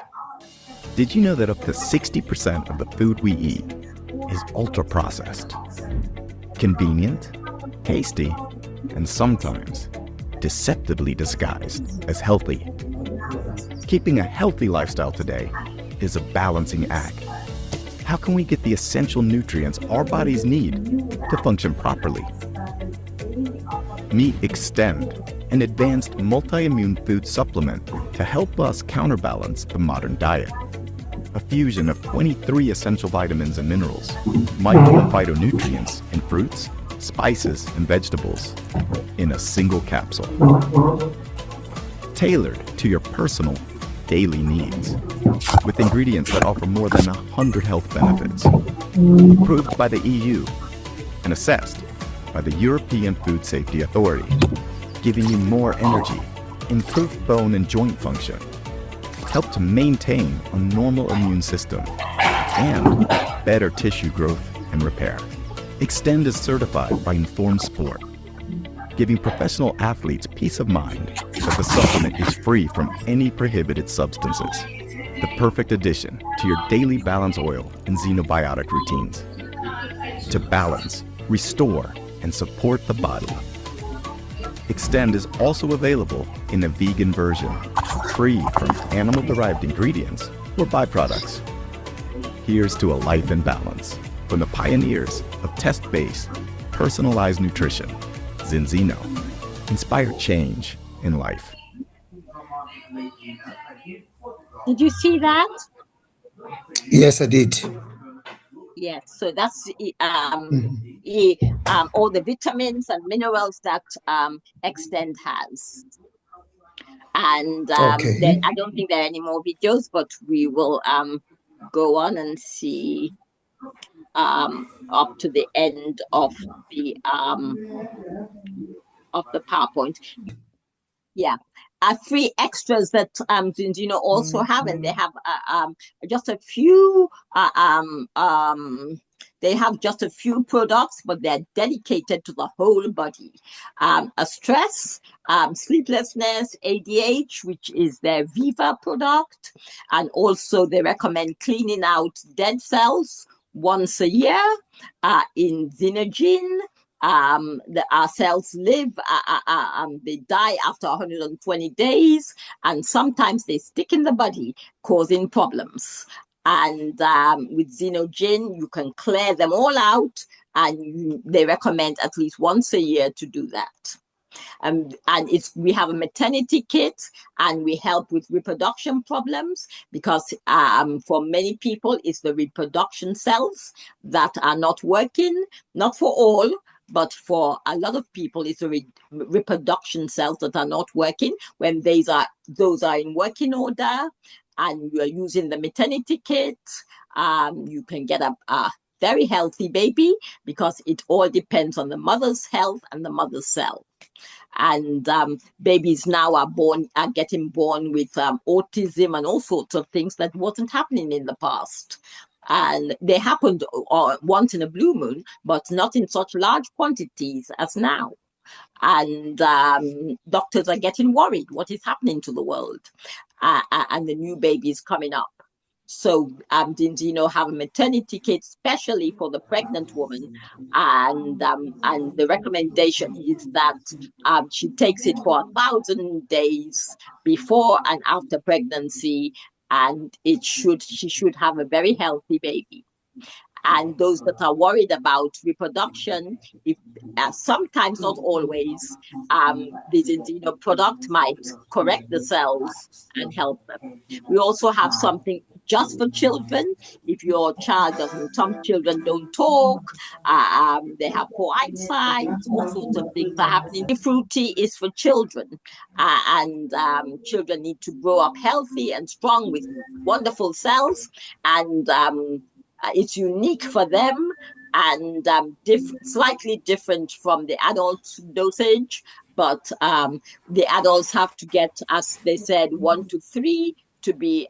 Did you know that up to 60% of the food we eat is ultra-processed? Convenient, tasty, and sometimes deceptively disguised as healthy. Keeping a healthy lifestyle today is a balancing act. How can we get the essential nutrients our bodies need to function properly? Meet Extend, an advanced multi-immune food supplement to help us counterbalance the modern diet. A fusion of 23 essential vitamins and minerals, micro and phytonutrients in fruits, spices, and vegetables in a single capsule. Tailored to your personal daily needs, with ingredients that offer more than 100 health benefits, approved by the EU and assessed by the European Food Safety Authority, giving you more energy, improved bone and joint function, help to maintain a normal immune system, and better tissue growth and repair. Extend is certified by Informed Sport, giving professional athletes peace of mind that the supplement is free from any prohibited substances. The perfect addition to your daily balance oil and xenobiotic routines. To balance, restore, and support the body. Extend is also available in a vegan version, free from animal-derived ingredients or byproducts. Here's to a life in balance from the pioneers of test-based, personalized nutrition. Zinzino, inspire change in life. Did you see that? Yes, I did. Yes, so that's all the vitamins and minerals that Extend has. And Okay. I don't think there are any more videos, but we will go on and see up to the end of the PowerPoint. Yeah, free extras that Zinzino also have, and they have just a few. They have just a few products, but they're dedicated to the whole body. A stress, sleeplessness, ADH, which is their Viva product. And also they recommend cleaning out dead cells once a year in Zinzino. Our cells live, they die after 120 days, and sometimes they stick in the body, causing problems. And with Zinzino, you can clear them all out, and they recommend at least once a year to do that. And we have a maternity kit, and we help with reproduction problems, because for many people it's the reproduction cells that are not working. Not for all, but for a lot of people it's the reproduction cells that are not working. When those are in working order and you are using the maternity kit, you can get a very healthy baby, because it all depends on the mother's health and the mother's cell. And babies now are getting born with autism and all sorts of things that wasn't happening in the past. And they happened once in a blue moon, but not in such large quantities as now. And doctors are getting worried what is happening to the world, and the new babies coming up. So Zinzino have a maternity kit specially for the pregnant woman, and the recommendation is that she takes it for 1,000 days before and after pregnancy, and she should have a very healthy baby. And those that are worried about reproduction, if sometimes, not always, the Zinzino product might correct the cells and help them. We also have something just for children. If your child doesn't, some children don't talk, they have poor eyesight, all sorts of things are happening. Fruity is for children, and children need to grow up healthy and strong with wonderful cells, and it's unique for them, and slightly different from the adult dosage. But the adults have to get, as they said, 1 to 3 to be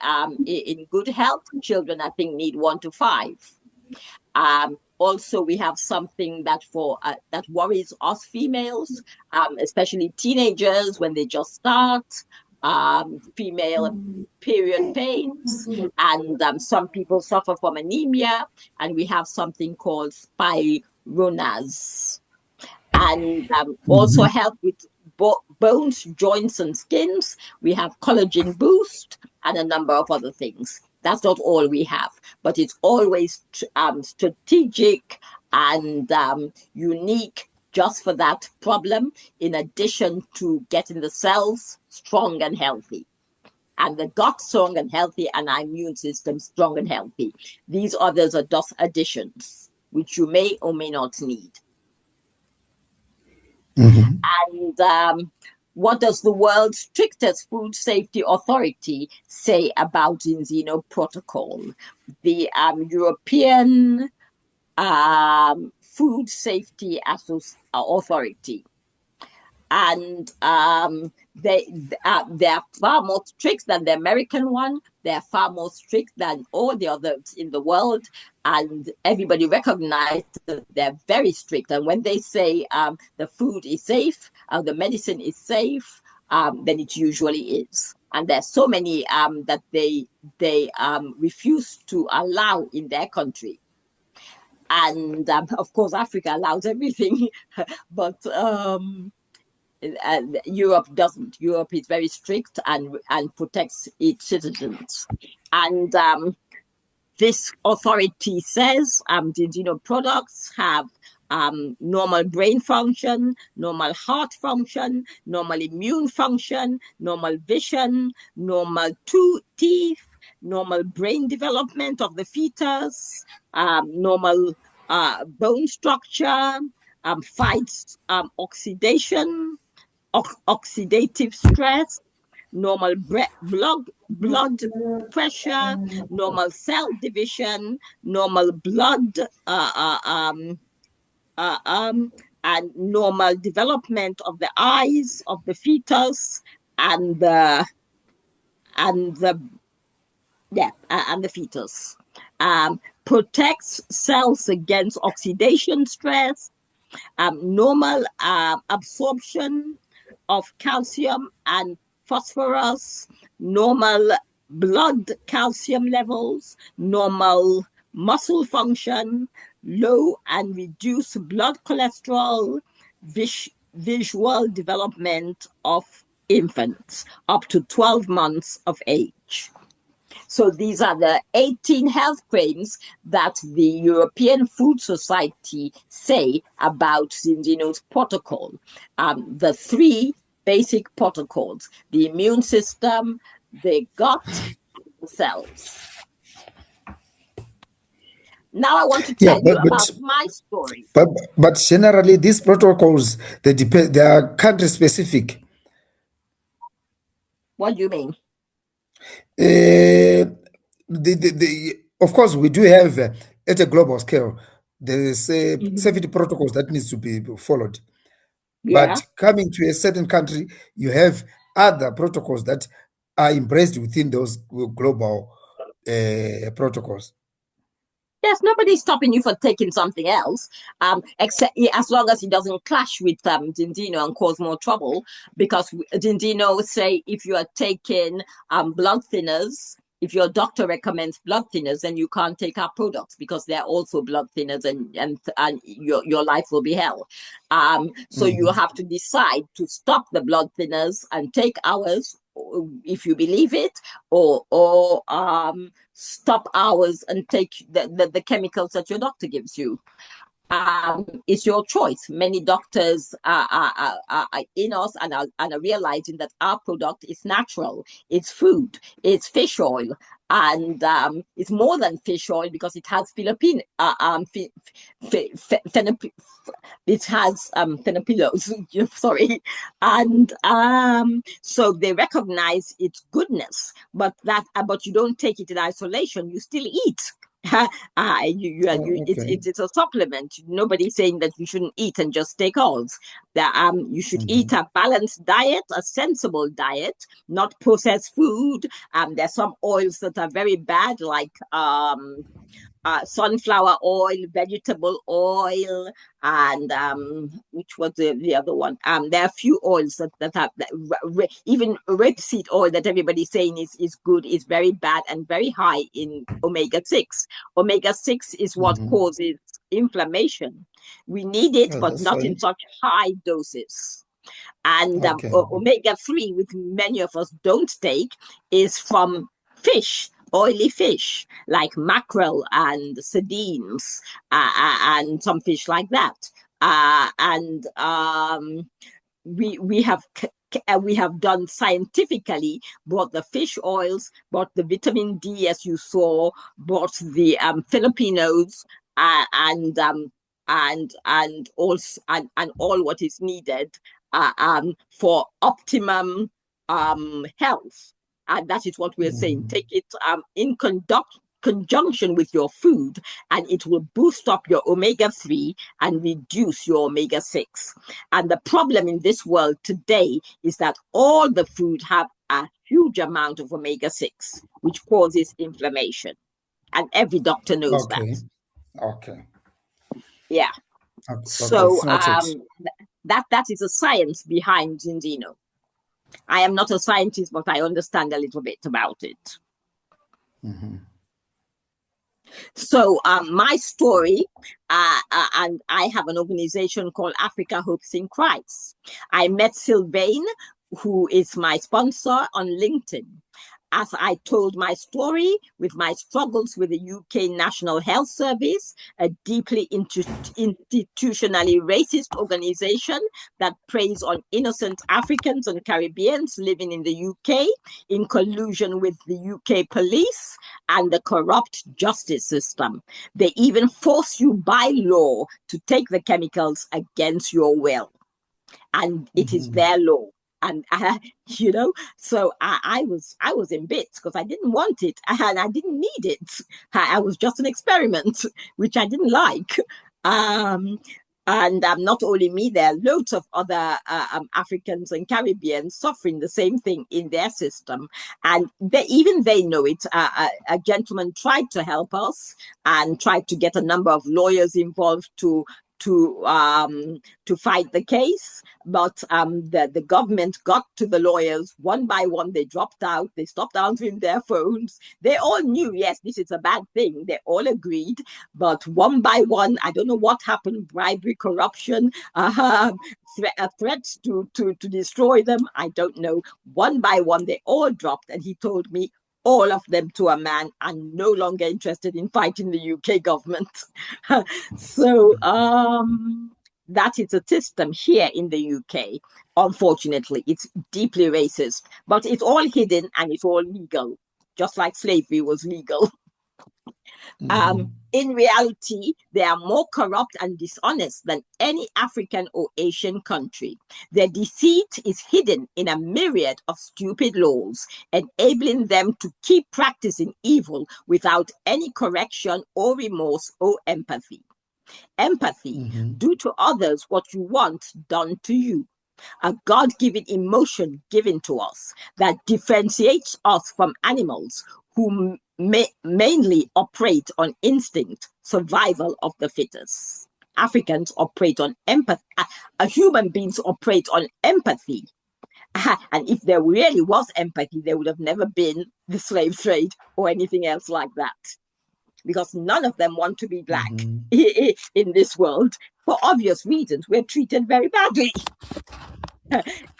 in good health. Children, I think, need 1 to 5. Also, we have something that worries us females, especially teenagers when they just start. Female period pains, and some people suffer from anemia, and we have something called spirunas, and also help with bones, joints, and skins. We have collagen boost and a number of other things. That's not all we have, but it's always strategic and unique just for that problem, in addition to getting the cells strong and healthy, and the gut strong and healthy, and our immune system strong and healthy. These others are just additions, which you may or may not need. And what does the world's strictest food safety authority say about Zinzino protocol? The European Food Safety Authority. And they are far more strict than the American one. They are far more strict than all the others in the world. And everybody recognizes that they're very strict. And when they say the food is safe, the medicine is safe, then it usually is. And there's so many that they refuse to allow in their country. And of course, Africa allows everything, but Europe doesn't. Europe is very strict and protects its citizens. And this authority says Zinzino products have normal brain function, normal heart function, normal immune function, normal vision, normal teeth, normal brain development of the fetus, normal bone structure, fights oxidation, oxidative stress, normal blood pressure, normal cell division, normal blood and normal development of the eyes of the fetus and the fetus. protects cells against oxidation stress, normal absorption of calcium and phosphorus, normal blood calcium levels, normal muscle function, low and reduced blood cholesterol, visual development of infants up to 12 months of age. So these are the 18 health claims that the European Food Society say about Zinzino's protocol. The three basic protocols: the immune system, the gut, the cells. Now I want to Yeah, tell you about my story. but generally these protocols, they are country specific. What do you mean? Of course, we do have at a global scale, there's safety protocols that needs to be followed. Yeah. But coming to a certain country, you have other protocols that are embraced within those global protocols. Yes, nobody's stopping you for taking something else, except as long as it doesn't clash with Zinzino and cause more trouble. Because Zinzino say if you are taking blood thinners, if your doctor recommends blood thinners, then you can't take our products because they're also blood thinners, and your life will be hell. So you have to decide to stop the blood thinners and take ours, if you believe it, or stop ours and take the chemicals that your doctor gives you. It's your choice. Many doctors are in us and are realizing that our product is natural. It's food. It's fish oil. And it's more than fish oil because it has it has phenopilose, sorry. And so they recognize its goodness, but you don't take it in isolation. You still eat. Okay. It's a supplement. Nobody's saying that you shouldn't eat and just take oils. You should eat a balanced diet, a sensible diet, not processed food. There's some oils that are very bad, like sunflower oil, vegetable oil, and which was the other one? There are a few oils that have even rapeseed oil that everybody's saying is good, is very bad and very high in omega-6. Omega-6 is what causes inflammation. We need it, but That's not in fine. such high doses. And Okay. omega-3, which many of us don't take, is from fish, oily fish like mackerel and sardines, and some fish like that. And we have done scientifically, brought the fish oils, brought the vitamin D, as you saw, brought the Filipinos, and also and all what is needed for optimum health. And that is what we're saying. Take it in conjunction with your food, and it will boost up your omega-3 and reduce your omega-6. And the problem in this world today is that all the food have a huge amount of omega-6, which causes inflammation. And every doctor knows that. Okay. Yeah. Okay. So It's noted. that is a science behind Zinzino. I am not a scientist, but I understand a little bit about it. So my story, and I have an organization called Africa Hopes in Christ. I met Sylvain, who is my sponsor, on LinkedIn. As I told my story with my struggles with the UK National Health Service, a deeply institutionally racist organization that preys on innocent Africans and Caribbeans living in the UK in collusion with the UK police and the corrupt justice system. They even force you by law to take the chemicals against your will. And it is their law. And so I was in bits because I didn't want it and I didn't need it. I was just an experiment, which I didn't like. And not only me, there are loads of other Africans and Caribbeans suffering the same thing in their system. And even they know it. A gentleman tried to help us and tried to get a number of lawyers involved to fight the case, but the government got to the lawyers one by one. They dropped out. They stopped answering their phones. They all knew, yes, this is a bad thing. They all agreed, but one by one, I don't know what happened: bribery, corruption, threats to destroy them. I don't know. One by one, they all dropped, and he told me, all of them to a man, are no longer interested in fighting the UK government. So that is a system here in the UK. Unfortunately, it's deeply racist, but it's all hidden and it's all legal, just like slavery was legal. In reality, they are more corrupt and dishonest than any African or Asian country. Their deceit is hidden in a myriad of stupid laws, enabling them to keep practicing evil without any correction or remorse or empathy. Empathy, do to others what you want done to you. A God-given emotion given to us that differentiates us from animals who mainly operate on instinct, survival of the fittest. Africans operate on empathy. Human beings operate on empathy. And if there really was empathy, there would have never been the slave trade or anything else like that. Because none of them want to be black in this world. For obvious reasons, we're treated very badly.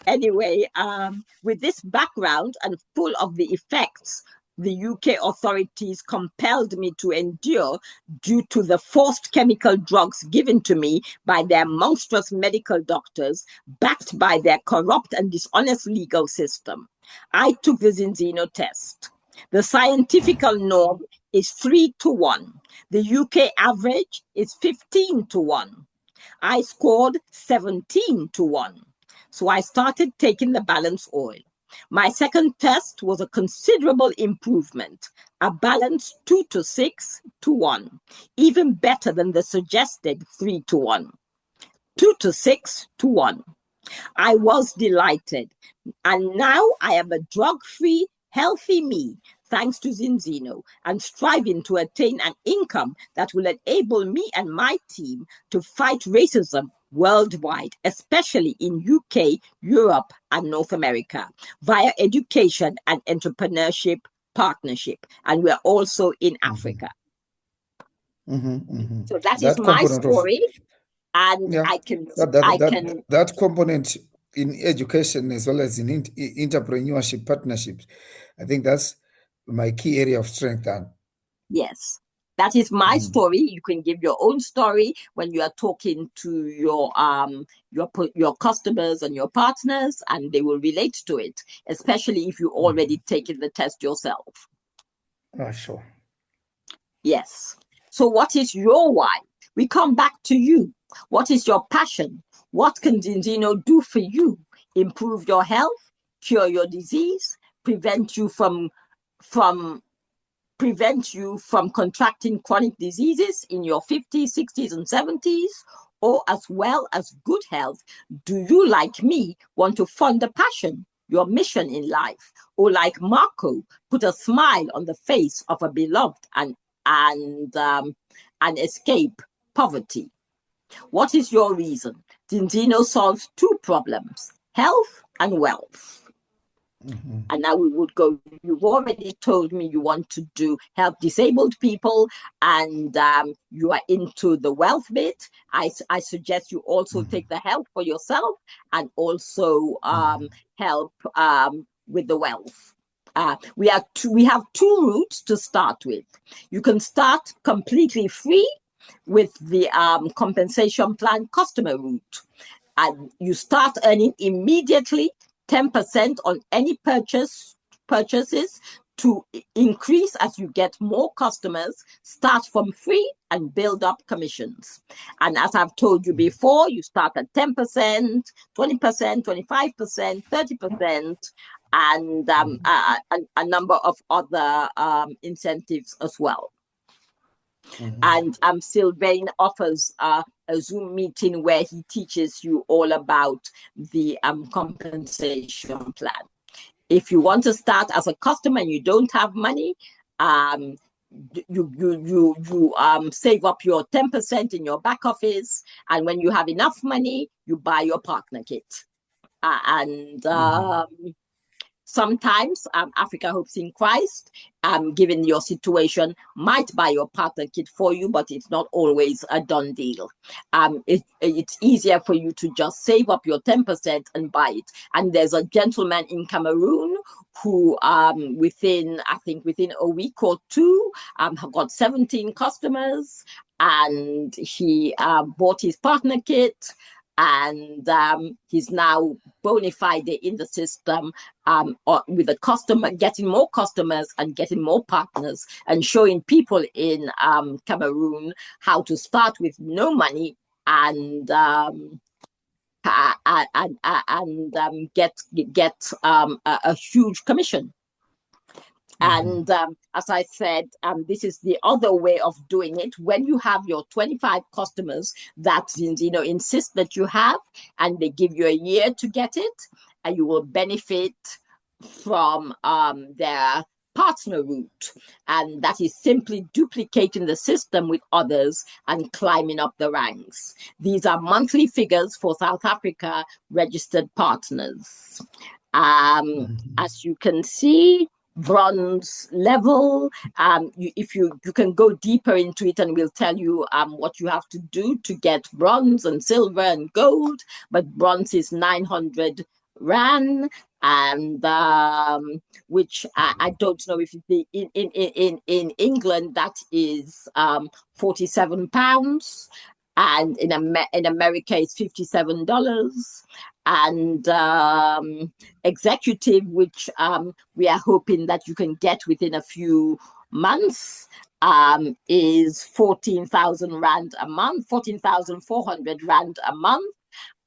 Anyway, with this background and full of the effects the UK authorities compelled me to endure due to the forced chemical drugs given to me by their monstrous medical doctors, backed by their corrupt and dishonest legal system, I took the Zinzino test. The scientific norm is 3-1. The UK average is 15-1. I scored 17-1. So I started taking the balance oil. My second test was a considerable improvement, a balance 2-6-1, even better than the suggested 3-1. 2-6-1. I was delighted. And now I am a drug-free, healthy me, thanks to Zinzino, and striving to attain an income that will enable me and my team to fight racism worldwide, especially in UK, Europe, and North America, via education and entrepreneurship partnership. And we're also in Africa. So that is my story. And I can that component in education as well as in entrepreneurship partnerships, I think that's my key area of strength. Yes, that is my story. You can give your own story when you are talking to your customers and your partners, and they will relate to it, especially if you already taken the test yourself. Sure. Yes. So what is your why? We come back to you. What is your passion? What can Zinzino do for you? Improve your health, cure your disease, prevent you from contracting chronic diseases in your 50s, 60s, and 70s, or as well as good health. Do you, like me, want to fund a passion, your mission in life, or like Marco, put a smile on the face of a beloved and escape poverty? What is your reason? Zinzino solves two problems: health and wealth. And now we would go. You've already told me you want to help disabled people, and you are into the wealth bit. I suggest you also take the health for yourself and also help with the wealth. We have two routes to start with. You can start completely free with the compensation plan customer route, and you start earning immediately 10% on any purchases to increase as you get more customers. Start from free and build up commissions. And as I've told you before, you start at 10%, 20%, 25%, 30%, and a number of other incentives as well. And Sylvain offers a Zoom meeting where he teaches you all about the compensation plan. If you want to start as a customer and you don't have money, you save up your 10% in your back office, and when you have enough money, you buy your partner kit. Sometimes Africa Hopes in Christ, given your situation, might buy your partner kit for you, but it's not always a done deal. It's easier for you to just save up your 10% and buy it. And there's a gentleman in Cameroon who, within a week or two, have got 17 customers, and he bought his partner kit. And he's now bona fide in the system, with the customer, getting more customers and getting more partners, and showing people in Cameroon how to start with no money and get a huge commission. And as I said, this is the other way of doing it. When you have your 25 customers that Zinzino insists that you have, and they give you a year to get it, and you will benefit from their partner route. And that is simply duplicating the system with others and climbing up the ranks. These are monthly figures for South Africa registered partners. As you can see, bronze level. If you can go deeper into it, and we'll tell you what you have to do to get bronze and silver and gold. But bronze is 900 rand, and which I don't know if in England that is 47 pounds. And in America, it's $57. And executive, which we are hoping that you can get within a few months, is 14,000 rand a month, 14,400 rand a month.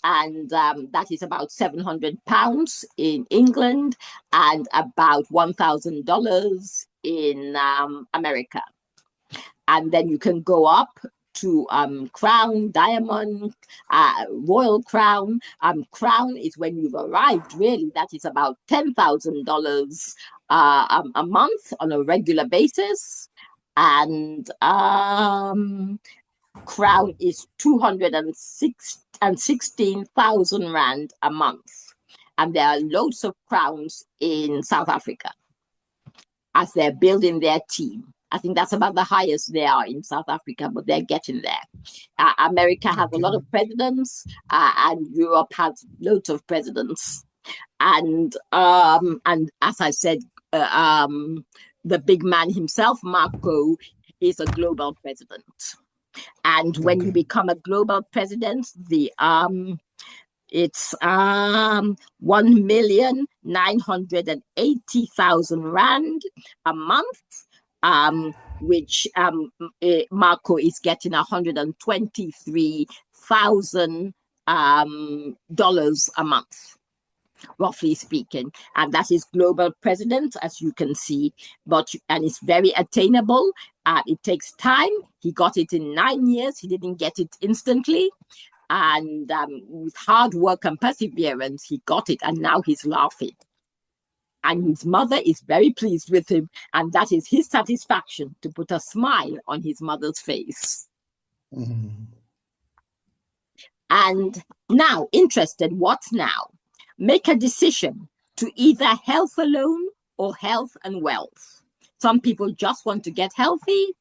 And that is about £700 in England, and about $1,000 in America. And then you can go up to crown, diamond, royal crown. Crown is when you've arrived, really. That is about $10,000 a month on a regular basis. And crown is 216,000 rand a month. And there are loads of crowns in South Africa as they're building their team. I think that's about the highest they are in South Africa, but they're getting there. America has a lot of presidents, and Europe has loads of presidents. And as I said, the big man himself, Marco, is a global president. And when you become a global president, it's 1,980,000 rand a month, which Marco is getting $123,000 a month, roughly speaking. And that is global president, as you can see, and it's very attainable. It takes time. He got it in 9 years. He didn't get it instantly. And with hard work and perseverance, he got it, and now he's laughing. And his mother is very pleased with him, and that is his satisfaction, to put a smile on his mother's face. And now, interested, what now? Make a decision to either health alone or health and wealth. Some people just want to get healthy,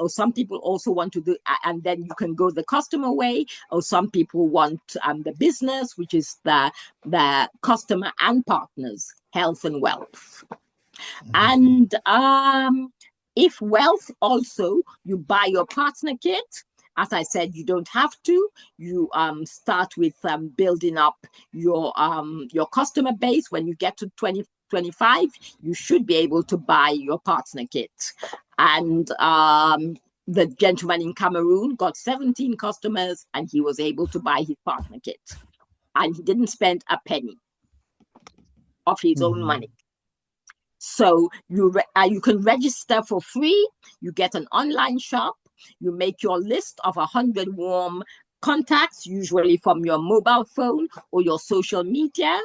or some people also want to do, and then you can go the customer way, or some people want the business, which is the customer and partners, health and wealth. And if wealth also, you buy your partner kit. As I said, you don't have to. You start with building up your customer base. When you get to 2025, you should be able to buy your partner kit. And the gentleman in Cameroon got 17 customers, and he was able to buy his partner kit. And he didn't spend a penny of his own money. So you can register for free. You get an online shop, You make your list of 100 warm contacts, usually from your mobile phone or your social media.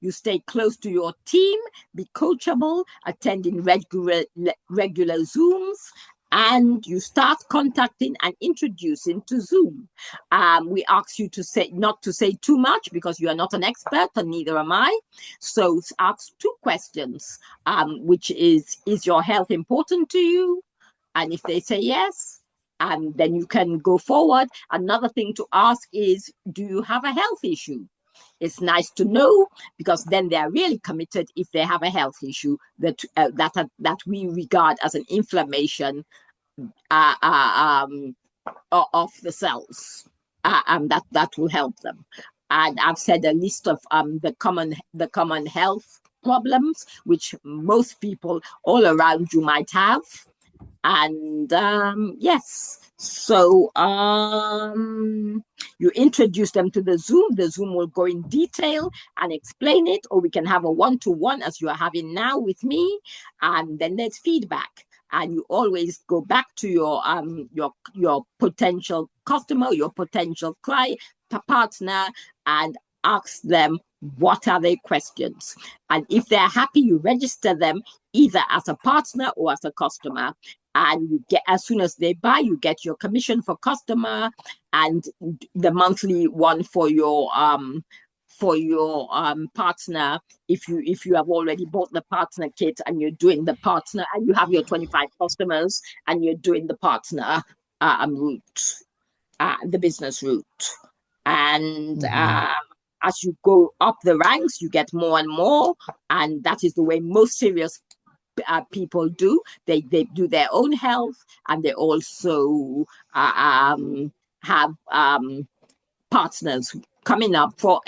You stay close to your team, be coachable, attending regular Zooms, and you start contacting and introducing to Zoom. We ask you to say not to say too much because you are not an expert, and neither am I. So ask 2 questions, which is your health important to you? And if they say yes, then you can go forward. Another thing to ask is, do you have a health issue? It's nice to know, because then they are really committed if they have a health issue that we regard as an inflammation of the cells, that will help them. And I've said a list of the common health problems which most people all around you might have. And yes, so you introduce them to the Zoom will go in detail and explain it, or we can have a one-to-one as you are having now with me, and then there's feedback. And you always go back to your potential customer, your potential client, partner, and ask them, what are their questions? And if they're happy, you register them either as a partner or as a customer. And you get, as soon as they buy, you get your commission for customer and the monthly one for your partner. If you have already bought the partner kit and you're doing the partner, and you have your 25 customers and you're doing the partner route, the business route. And as you go up the ranks, you get more and more, and that is the way most serious people do. They do their own health, and they also have partners coming up for,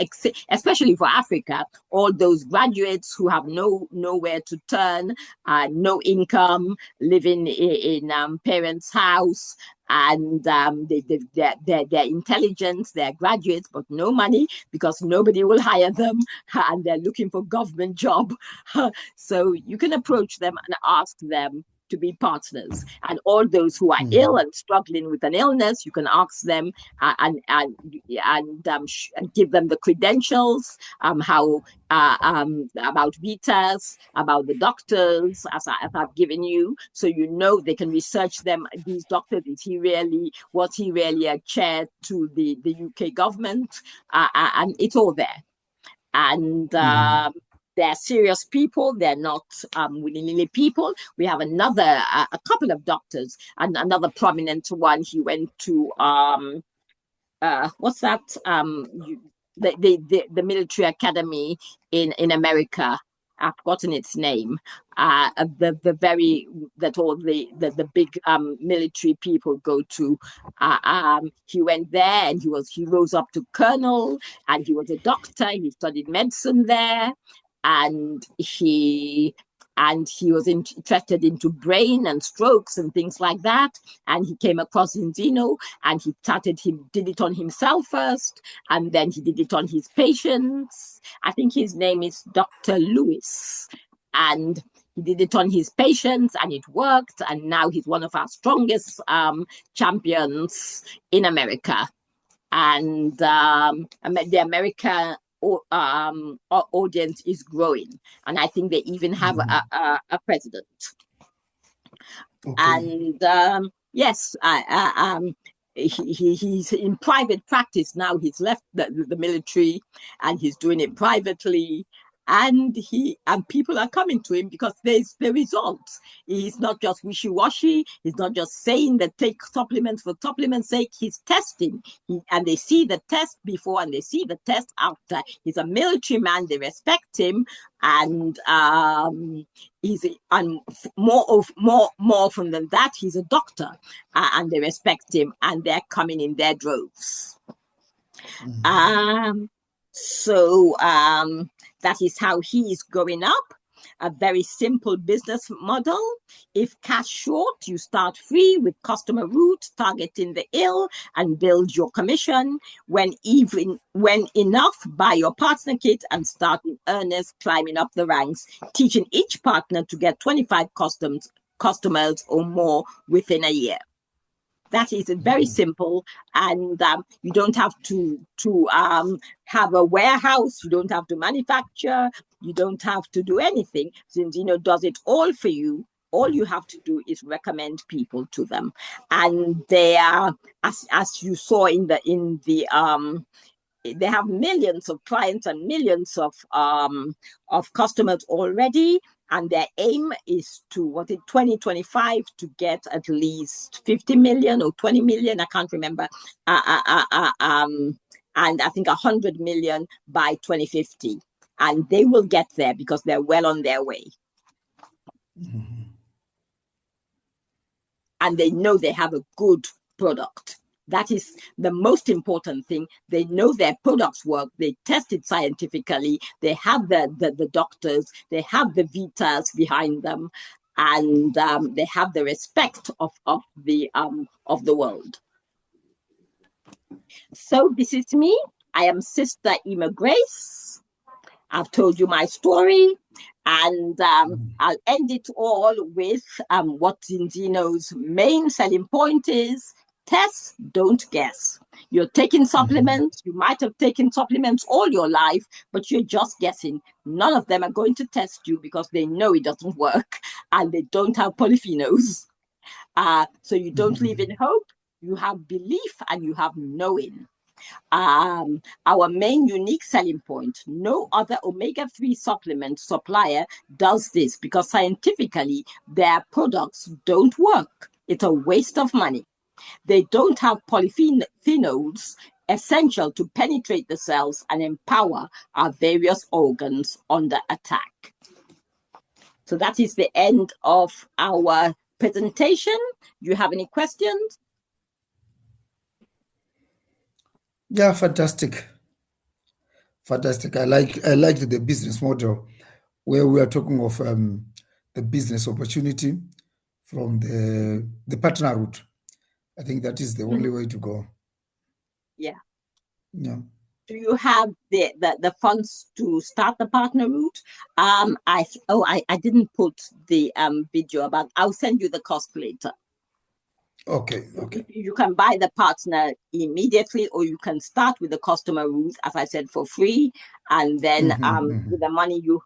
especially for Africa, all those graduates who have nowhere to turn, no income, living in parents' house, and they're intelligent, they're graduates, but no money because nobody will hire them, and they're looking for government job. So you can approach them and ask them to be partners. And all those who are ill and struggling with an illness, you can ask them and give them the credentials, how about Vitas, about the doctors, as I've given you, so you know they can research them. These doctors, was he really a chair to the UK government? And it's all there. And they're serious people. They're not willy-nilly people. We have a couple of doctors, and another prominent one. He went to what's that? The military academy in America. I've forgotten its name. The big military people go to. He went there, and he rose up to colonel, and he was a doctor. He studied medicine there, and he was interested into brain and strokes and things like that. And he came across Zinzino, and he did it on himself first, and then he did it on his patients. I think his name is Dr. Lewis. And he did it on his patients, and it worked. And now he's one of our strongest champions in America. And the American audience is growing, and I think they even have a president. Okay. And yes, he's in private practice now. He's left the military, and he's doing it privately. And people are coming to him because there's the results. He's not just wishy-washy. He's not just saying that take supplements for supplement's sake. He's testing, and they see the test before and they see the test after. He's a military man. They respect him, and more often than that, he's a doctor, and they respect him, and they're coming in their droves. So that is how he is going up. A very simple business model. If cash short, you start free with customer route, targeting the ill, and build your commission. When enough, buy your partner kit and start in earnest, climbing up the ranks, teaching each partner to get 25 customers or more within a year. That is very simple, and you don't have to have a warehouse. You don't have to manufacture. You don't have to do anything. Zinzino does it all for you. All you have to do is recommend people to them, and they are, as you saw in the they have millions of clients and millions of customers already, and their aim is to 2025 to get at least 50 million or 20 million, I can't remember, and I think 100 million by 2050, and they will get there because they're well on their way. And they know they have a good product. That is the most important thing. They know their products work. They test it scientifically. They have the doctors. They have the Vitas behind them, and they have the respect of the world. So this is me. I am Sister Ima Grace. I've told you my story, and I'll end it all with what Zinzino's main selling point is: test, don't guess. You're taking supplements. You might have taken supplements all your life, but you're just guessing. None of them are going to test you because they know it doesn't work and they don't have polyphenols. So you don't live in hope. You have belief and you have knowing. Our main unique selling point: no other omega-3 supplement supplier does this because scientifically their products don't work. It's a waste of money. They don't have polyphenols essential to penetrate the cells and empower our various organs under attack. So that is the end of our presentation. Do you have any questions? Yeah, fantastic. Fantastic. I liked the business model where we are talking of the business opportunity from the partner route. I think that is the only way to go. Yeah. Yeah. Do you have the funds to start the partner route? I didn't put the video about. I'll send you the cost later. Okay. Okay. You can buy the partner immediately, or you can start with the customer route, as I said, for free, and then with the money you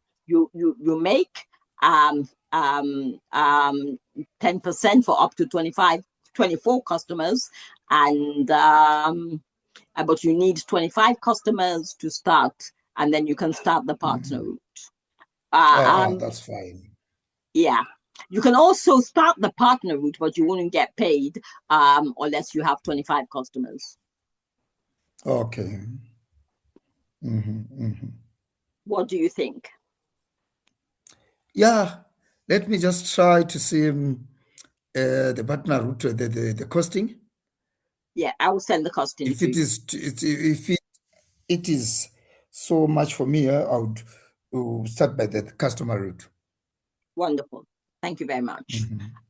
make, 10% for up to 24 customers, and but you need 25 customers to start, and then you can start the partner route. That's fine. Yeah. You can also start the partner route, but you wouldn't get paid unless you have 25 customers. Okay. What do you think? Yeah. Let me just try to see the partner route, the costing. Yeah, I will send the costing If to it you. is, if it is so much for me, I would start by the customer route. Wonderful. Thank you very much.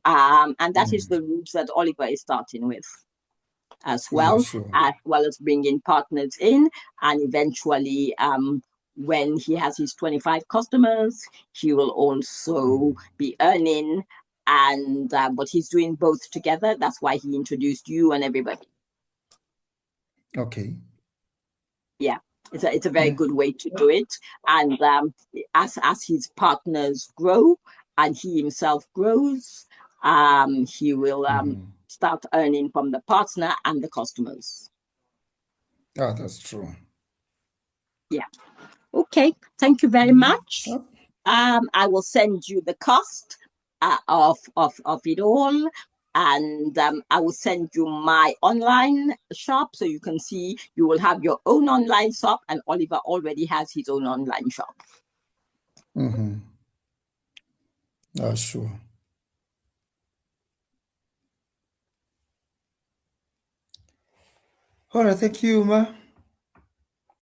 And that is the route that Oliver is starting with as Yeah, well, sure. as well as bringing partners in. And eventually, when he has his 25 customers, he will also be earning. And but he's doing both together. That's why he introduced you and everybody. Okay. Yeah, it's a very good way to do it. And as his partners grow and he himself grows, he will start earning from the partner and the customers. Oh, that's true. Yeah. Okay. Thank you very much. I will send you the cost of it all. And I will send you my online shop so you can see. You will have your own online shop, and Oliver already has his own online shop. Oh, sure. All right, thank you, Ma.